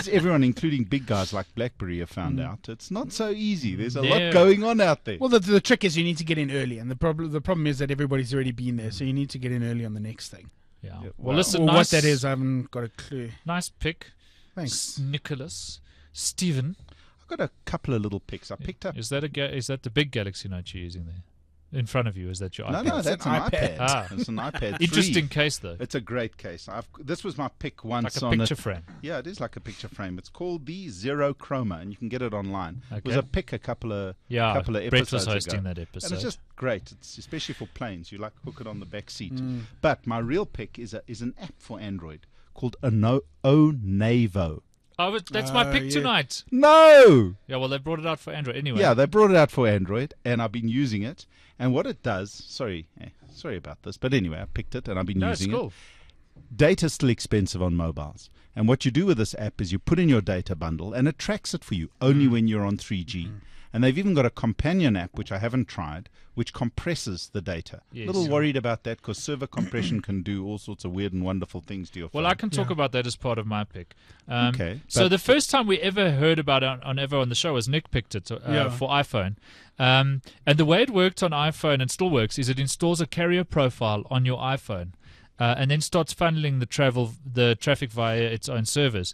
everyone, including big guys like BlackBerry, have found out, it's not so easy. There's a lot Yeah. going on out there. Well, the trick is you need to get in early, and the problem is that everybody's already been there, so you need to get in early on the next thing. Yeah. Yeah, Well, wow. listen, Well, nice, what that is, I haven't got a clue. nice pick. Thanks. Nicholas. Steven. I've got a couple of little picks. I picked up. Is that is that the big Galaxy Note you're using there? In front of you, is that your iPad? No, that's an iPad. Ah. It's an iPad 3. Interesting case, though. It's a great case. This was my pick once Like a on picture it. frame. Yeah, it is like a picture frame. It's called the Zero Chroma, and you can get it online. It was Okay. a pick a couple of Yeah, couple of Brett episodes was hosting ago. that episode. And it's just great. It's especially for planes. You like hook it on the back seat. Mm. But my real pick is an app for Android called Onavo. Oh, but that's my pick yeah. tonight. No. Yeah, well, they brought it out for Android anyway. Yeah, they brought it out for Android, and I've been using it. And what it does, sorry about this, but anyway, I picked it and I've been No, it's using cool. it. Data's still expensive on mobiles. And what you do with this app is you put in your data bundle and it tracks it for you only when you're on 3G. And they've even got a companion app, which I haven't tried, which compresses the data. Yes. A little worried about that because server compression can do all sorts of weird and wonderful things to your phone. Well, I can talk about that as part of my pick. Okay, So but- the first time we ever heard about it on ever on the show was Nick picked it for iPhone. And the way it worked on iPhone and still works is it installs a carrier profile on your iPhone. And then starts funneling the traffic via its own servers.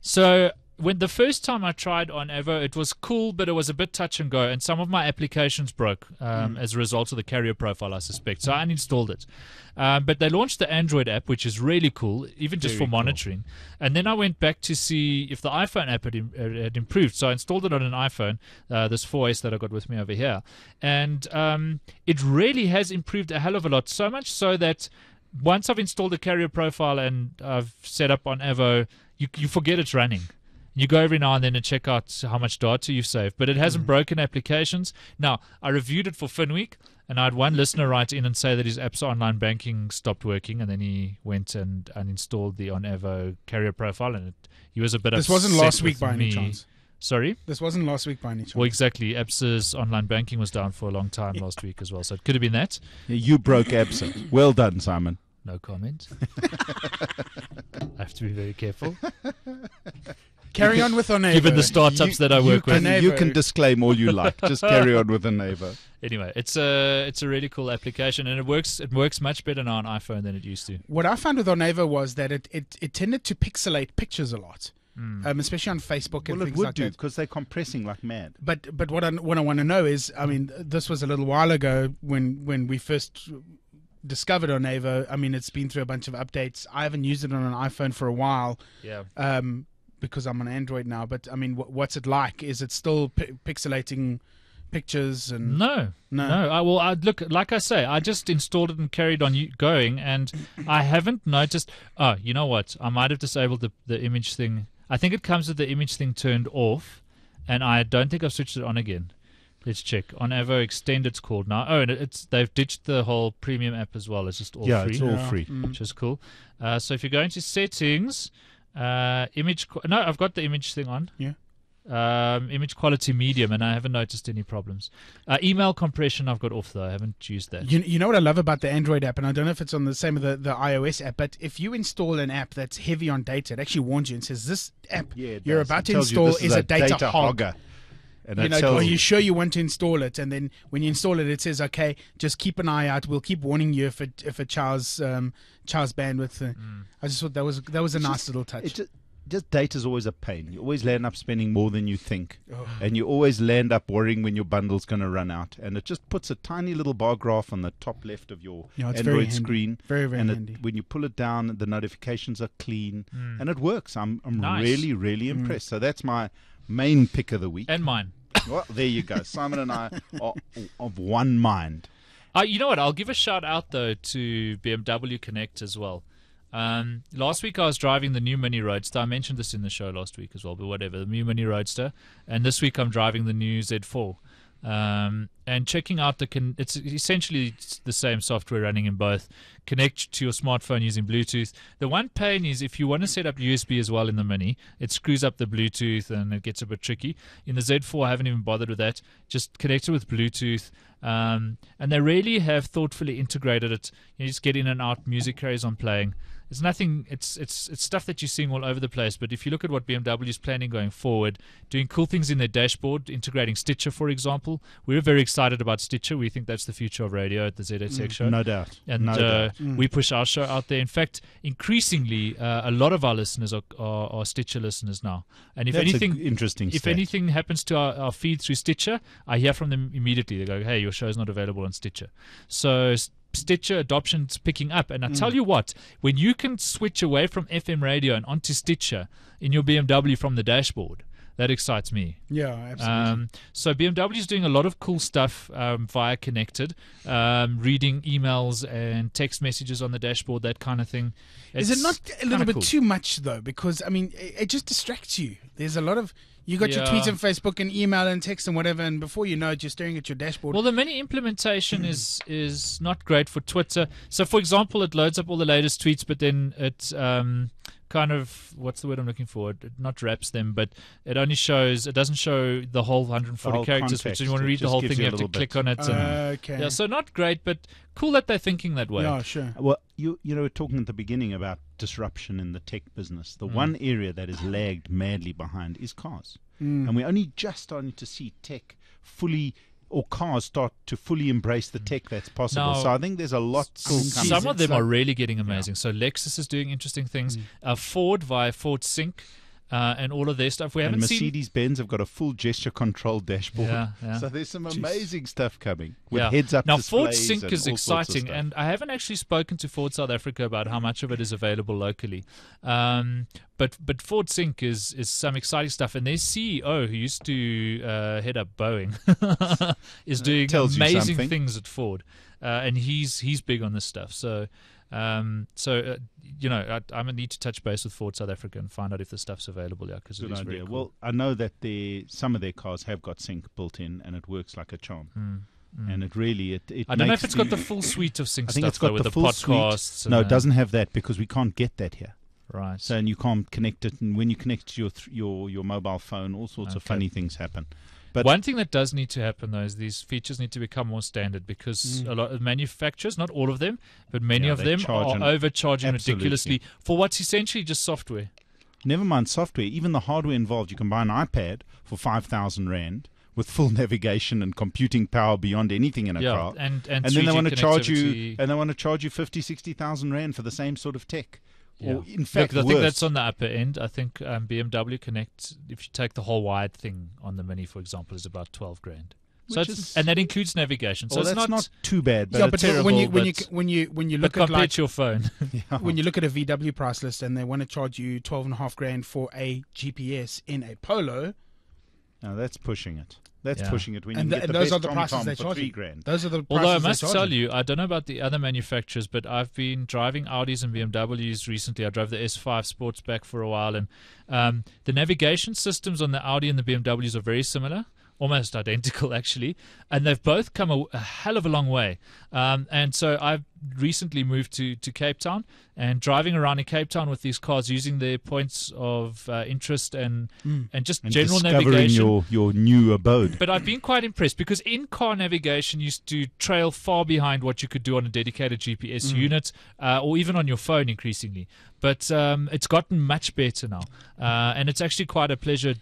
So when the first time I tried on Evo, it was cool, but it was a bit touch and go, and some of my applications broke as a result of the carrier profile, I suspect. So I uninstalled it. But they launched the Android app, which is really cool, even just Very for cool. monitoring. And then I went back to see if the iPhone app had improved. So I installed it on an iPhone, this 4S that I got with me over here. And it really has improved a hell of a lot, so much so that once I've installed the carrier profile and I've set up on Evo, you forget it's running. You go every now and then and check out how much data you've saved, but it hasn't broken applications. Now, I reviewed it for FinWeek, and I had one listener write in and say that his app's online banking stopped working, and then he went and uninstalled the OnEvo carrier profile, and he was a bit This upset wasn't last week with by any me. chance. Sorry? This wasn't last week by any chance. Well, exactly. Apps's online banking was down for a long time last week as well, so it could have been that. You broke Absa. Well done, Simon. No comment. I have to be very careful. Carry on with Onavo. Given the startups that I work with. You can disclaim all you like. Just carry on with a neighbor. Anyway, it's a really cool application, and it works much better now on iPhone than it used to. What I found with Onavo was that it tended to pixelate pictures a lot, especially on Facebook and Well, it things would like do that. because they're compressing like mad. But what I want to know is, I mean, this was a little while ago when we first discovered Onavo. I mean, it's been through a bunch of updates. I haven't used it on an iPhone for a while. Yeah. Because I'm on Android now. But I mean, what's it like? Is it still pixelating pictures? And No. Look, like I say, I just installed it and carried on going, and I haven't noticed. Oh, you know what? I might have disabled the image thing. I think it comes with the image thing turned off, and I don't think I've switched it on again. Let's check. OnEvo Extend, it's called now. Oh, and they've ditched the whole premium app as well. It's just all free. It's all free. Which is cool. So if you go into settings, image. No, I've got the image thing on. Yeah. Image quality medium, and I haven't noticed any problems. Email compression I've got off though. I haven't used that. You know what I love about the Android app, and I don't know if it's on the same with the iOS app, but if you install an app that's heavy on data, it actually warns you and says this app you're about to install is a data hogger. And are you sure you want to install it? And then when you install it, it says, okay, just keep an eye out. We'll keep warning you if a child's bandwidth. I just thought that was a nice little touch. Just data's always a pain. You always land up spending more than you think. And you always land up worrying when your bundle's going to run out. And it just puts a tiny little bar graph on the top left of your Android screen. Very, very handy. When you pull it down, the notifications are clean. And it works. I'm really, really impressed. So that's my main pick of the week. And mine. Well, there you go. Simon and I are of one mind. You know what? I'll give a shout out, though, to BMW Connect as well. Last week I was driving the new Mini Roadster. I mentioned this in the show last week as well, but whatever, the new Mini Roadster. And this week I'm driving the new Z4. And checking out it's essentially the same software running in both. Connect to your smartphone using Bluetooth. The one pain is if you want to set up USB as well in the Mini, it screws up the Bluetooth and it gets a bit tricky. In the Z4, I haven't even bothered with that. Just connect it with Bluetooth. And they really have thoughtfully integrated it. You just get in and out, music carries on playing. It's nothing. It's stuff that you're seeing all over the place. But if you look at what BMW is planning going forward, doing cool things in their dashboard, integrating Stitcher, for example, we're very excited about Stitcher. We think that's the future of radio at the ZX Tech Show. No doubt. And we push our show out there. In fact, increasingly, a lot of our listeners are Stitcher listeners now. And if that's anything, interesting if anything happens to our feed through Stitcher, I hear from them immediately. They go, "Hey, your show is not available on Stitcher." So Stitcher adoption's picking up, and I tell you what, when you can switch away from FM radio and onto Stitcher in your BMW from the dashboard, that excites me. Yeah, absolutely. So BMW is doing a lot of cool stuff via Connected, reading emails and text messages on the dashboard, that kind of thing. Is it not a little bit too much though? Because I mean, it just distracts you. There's a lot of you got your tweets and Facebook and email and text and whatever, and before you know it, you're staring at your dashboard. Well, the Mini implementation is not great for Twitter. So, for example, it loads up all the latest tweets, but then it kind of, what's the word I'm looking for? It not wraps them, but it doesn't show the whole 140 characters. Which you want to read the whole thing, you have to click on it. Okay. Yeah, so not great, but cool that they're thinking that way. Yeah, sure. Well, you were talking at the beginning about disruption in the tech business. The one area that is lagged madly behind is cars. And we're only just starting to see tech cars start to fully embrace the tech that's possible. So I think there's a lot still coming. Some of them are really getting amazing. So Lexus is doing interesting things. Ford via Ford Sync. And all of their stuff. And Mercedes-Benz have got a full gesture-controlled dashboard. Yeah. So there's some amazing stuff coming with heads-up now, displays. Ford Sync is exciting, and I haven't actually spoken to Ford South Africa about how much of it is available locally. But Ford Sync is some exciting stuff, and their CEO, who used to head up Boeing, is doing amazing things at Ford, and he's big on this stuff. So. I'm gonna need to touch base with Ford South Africa and find out if the stuff's available. Yeah, because it is very cool. Well, I know that some of their cars have got sync built in, and it works like a charm. And it really I don't know if it's got the full suite of sync stuff. I think it's got the full podcasts. Suite. No, it doesn't have that because we can't get that here. Right. So and you can't connect it, and when you connect to your mobile phone, all sorts of funny things happen. But one thing that does need to happen, though, is these features need to become more standard because a lot of manufacturers, not all of them, but many of them are overcharging ridiculously for what's essentially just software. Never mind software, even the hardware involved. You can buy an iPad for 5,000 Rand with full navigation and computing power beyond anything in a car. And then they want to charge you 50,000, 60,000 Rand for the same sort of tech. Yeah. Or in fact, I think that's on the upper end. I think BMW Connect, if you take the whole wide thing on the Mini, for example, is about 12 grand. So and that includes navigation. So it's not too bad. But but terrible, when you look at compared to your phone, when you look at a VW price list and they want to charge you 12.5 grand for a GPS in a Polo, now that's pushing it. That's pushing it. When you get those are the prices they charge $3 grand. Those are the prices. Although I must tell you, I don't know about the other manufacturers, but I've been driving Audis and BMWs recently. I drove the S5 Sportsback for a while, and the navigation systems on the Audi and the BMWs are very similar. almost identical actually, and they've both come a hell of a long way. And so I've recently moved to Cape Town, and driving around in Cape Town with these cars, using their points of interest and just general navigation. your new abode. But I've been quite impressed, because in-car navigation used to trail far behind what you could do on a dedicated GPS unit, or even on your phone increasingly. But it's gotten much better now, and it's actually quite a pleasure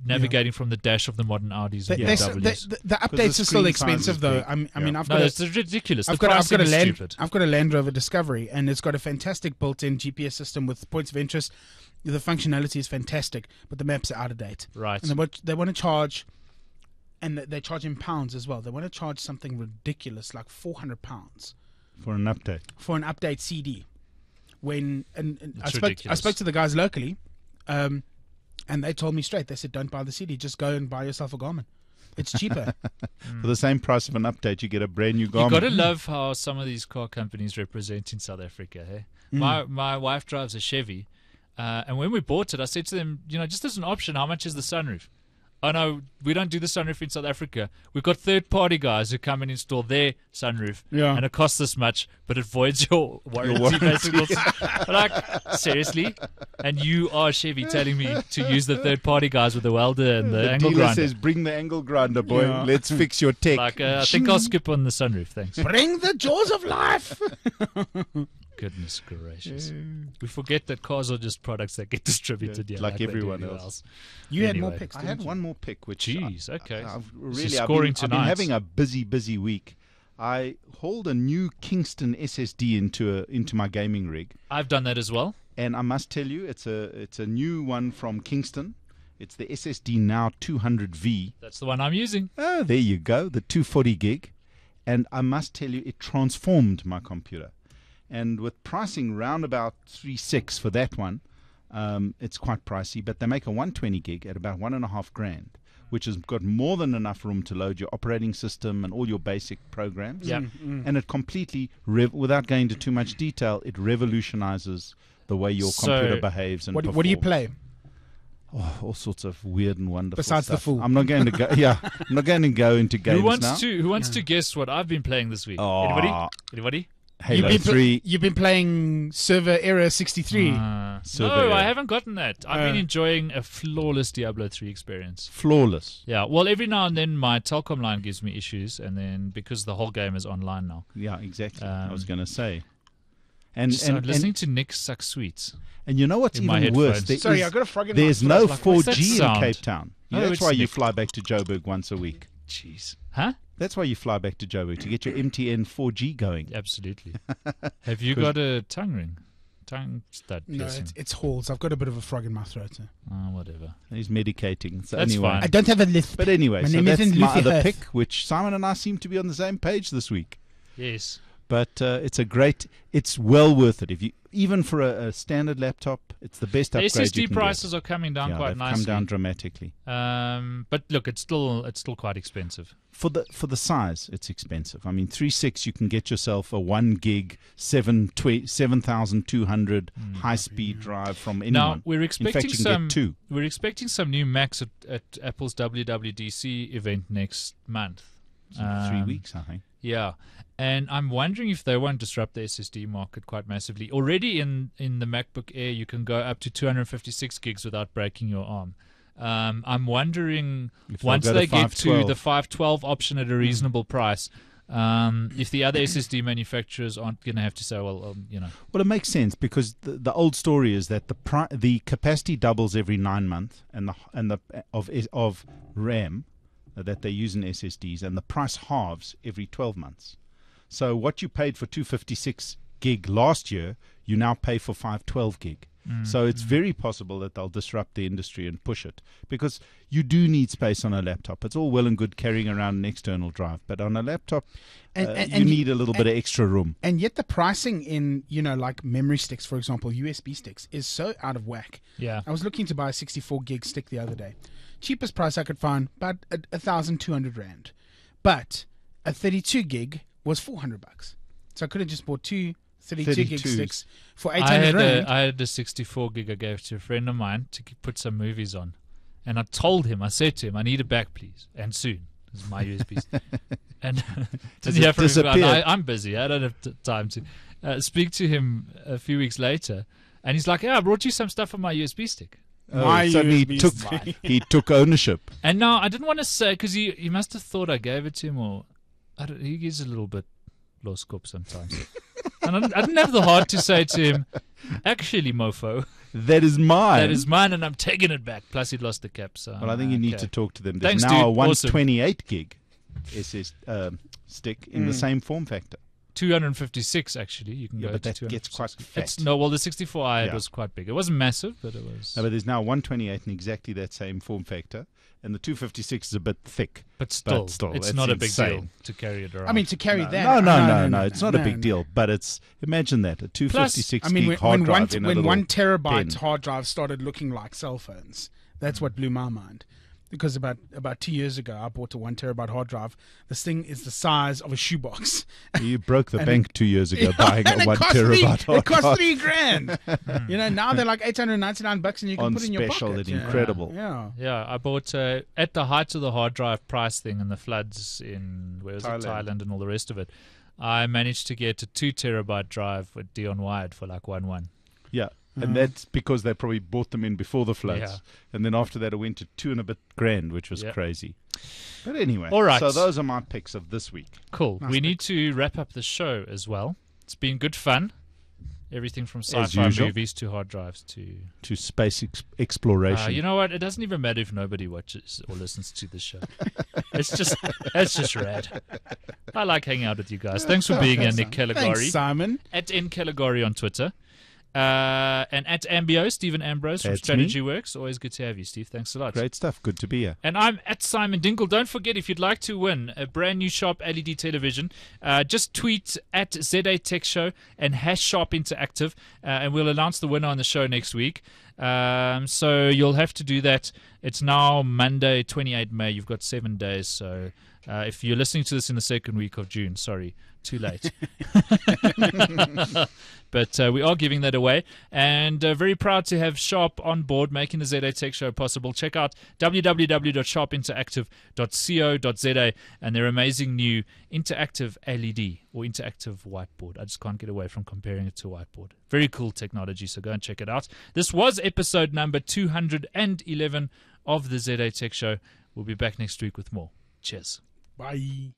navigating from the dash of the modern Audis and BMWs. The updates are still expensive, though. I mean, it's ridiculous. I've got a Land Rover Discovery, and it's got a fantastic built-in GPS system with points of interest. The functionality is fantastic, but the maps are out of date. Right. And they want to charge, and they charge in pounds as well. They want to charge something ridiculous, like £400 for an update. For an update CD. I spoke to the guys locally. And they told me straight. They said, don't buy the CD. Just go and buy yourself a Garmin. It's cheaper. For the same price of an update, you get a brand new Garmin. You've got to love how some of these car companies represent in South Africa. Hey? My wife drives a Chevy. And when we bought it, I said to them, just as an option, how much is the sunroof? Oh, no, we don't do the sunroof in South Africa. We've got third-party guys who come and install their sunroof, and it costs this much, but it voids your warranty, basically. Like, seriously? And you are, Chevy, telling me to use the third-party guys with the welder and the angle grinder. The dealer says, bring the angle grinder, boy. Yeah. Let's fix your tech. Like, I think I'll skip on the sunroof, thanks. Bring the jaws of life! Goodness gracious. We forget that cars are just products that get distributed here. Like everyone else. You had more picks, I had one more pick, which... Jeez, okay. I've been having a busy week. I hauled a new Kingston SSD into my gaming rig. I've done that as well. And I must tell you, it's a new one from Kingston. It's the SSD Now 200V. That's the one I'm using. Oh, there you go, the 240 gig. And I must tell you, it transformed my computer. And with pricing round about 3.6 for that one, it's quite pricey. But they make a 120 gig at about $1,500, which has got more than enough room to load your operating system and all your basic programs. Yep. And it completely, without going into too much detail, it revolutionizes the way your computer behaves and performs. What do you play? Oh, all sorts of weird and wonderful Besides stuff. the fool. I'm not going to go. Yeah, I'm not going to go into games Who wants to guess what I've been playing this week? Anybody? Halo 3. You've been playing Server Era 63. No, I haven't gotten that. I've been enjoying a flawless Diablo 3 experience. Flawless. Yeah, well, every now and then my Telkom line gives me issues, and then because the whole game is online now. Yeah, exactly. I was going to say. And listening to Nick suck sweets. And you know what's even worse? Sorry, I got a frog in there's my no like, 4G in Cape Town. No, that's why you fly back to Joburg once a week. Jeez. Huh? That's why you fly back to Joburg, to get your MTN 4G going. Absolutely. Have you got a tongue ring? Tongue stud piercing? No, it's Halls. I've got a bit of a frog in my throat. Whatever. He's medicating. So that's fine. I don't have a lisp. But anyway, so that's my other pick, which Simon and I seem to be on the same page this week. Yes. But it's well worth it. Even for a standard laptop, it's the best upgrade you can SSD prices are coming down quite nicely. Come down dramatically. But look, it's still quite expensive. For the size, it's expensive. I mean, 3.6, you can get yourself a 1 gig 7,200 high-speed drive from anyone. Now we're expecting in fact, you can get 2. We're expecting some new Macs at Apple's WWDC event next month. 3 weeks, I think. Yeah. And I'm wondering if they won't disrupt the SSD market quite massively. Already in the MacBook Air, you can go up to 256 gigs without breaking your arm. I'm wondering, once they get to the 512 option at a reasonable price, if the other SSD manufacturers aren't going to have to say, well, Well, it makes sense, because the old story is that the capacity doubles every 9 months, and of RAM that they use in SSDs, and the price halves every 12 months. So what you paid for 256 gig last year, you now pay for 512 gig. So it's very possible that they'll disrupt the industry and push it, because you do need space on a laptop. It's all well and good carrying around an external drive, but on a laptop, you need a little bit of extra room. And yet the pricing in, like memory sticks, for example, USB sticks, is so out of whack. Yeah. I was looking to buy a 64 gig stick the other day. Cheapest price I could find, about 1,200 Rand. But a 32 gig was $400. So I could have just bought two 32 gig sticks for 800 Rand. I had a 64 gig I gave to a friend of mine to put some movies on. And I said to him, I need it back, please, and soon. This is my USB stick. And didn't hear from him. I'm busy. I don't have time to speak to him a few weeks later. And he's like, I brought you some stuff on my USB stick. He took ownership. And now I didn't want to say, because he must have thought I gave it to him, or he gets a little bit lost scope sometimes. And I didn't have the heart to say to him, actually, mofo, that is mine. That is mine, and I'm taking it back. Plus, he'd lost the cap. So well, I think you need to talk to them. There's Thanks, now dude. a 128 gig SS stick in the same form factor. 256 actually. You can go but to that gets quite fat. The 64i was quite big. It wasn't massive, but it was. No, but there's now 128 in exactly that same form factor, and the 256 is a bit thick. But still it's not a big deal to carry it around. I mean, to carry that. No, it's not a big deal. But it's, imagine that, a 256 gig hard drive in a little 1 terabyte pen. hard drive started looking like cell phones, that's what blew my mind. Because about 2 years ago, I bought a 1 terabyte hard drive. This thing is the size of a shoebox. You broke the bank 2 years ago buying a 1 terabyte hard drive. It cost $3,000. Now they're like $899 and you can put it in your pocket. It's incredible. Yeah, I bought at the height of the hard drive price thing and the floods in Thailand and all the rest of it. I managed to get a 2 terabyte drive with Dion Wired for like 1.1. Yeah. And that's because they probably bought them in before the floods. Yeah. And then after that, it went to $2 and a bit grand, which was crazy. But anyway, all right. So those are my picks of this week. Cool. Nice we pick. need to wrap up the show as well. It's been good fun. Everything from sci-fi movies to hard drives to space exploration. You know what? It doesn't even matter if nobody watches or listens to the show. it's just rad. I like hanging out with you guys. Thanks for being here, Nick Callegari. Thanks, Simon. At @Callegari on Twitter. And at Ambio, Steven Ambrose from That's Strategy Works. Always good to have you, Steve. Thanks a lot. Great stuff. Good to be here. And I'm at Simon Dingle. Don't forget, if you'd like to win a brand new Sharp LED television, just tweet at ZA Tech Show and #Sharp Interactive, and we'll announce the winner on the show next week. So you'll have to do that. It's now Monday, 28 May. You've got 7 days. So if you're listening to this in the second week of June, sorry, too late. But we are giving that away, and very proud to have Sharp on board making the ZA Tech Show possible. Check out www.sharpinteractive.co.za and their amazing new interactive LED or interactive whiteboard. I just can't get away from comparing it to a whiteboard. Very cool technology, so go and check it out. This was episode number 211 of the ZA Tech Show. We'll be back next week with more. Cheers. Bye.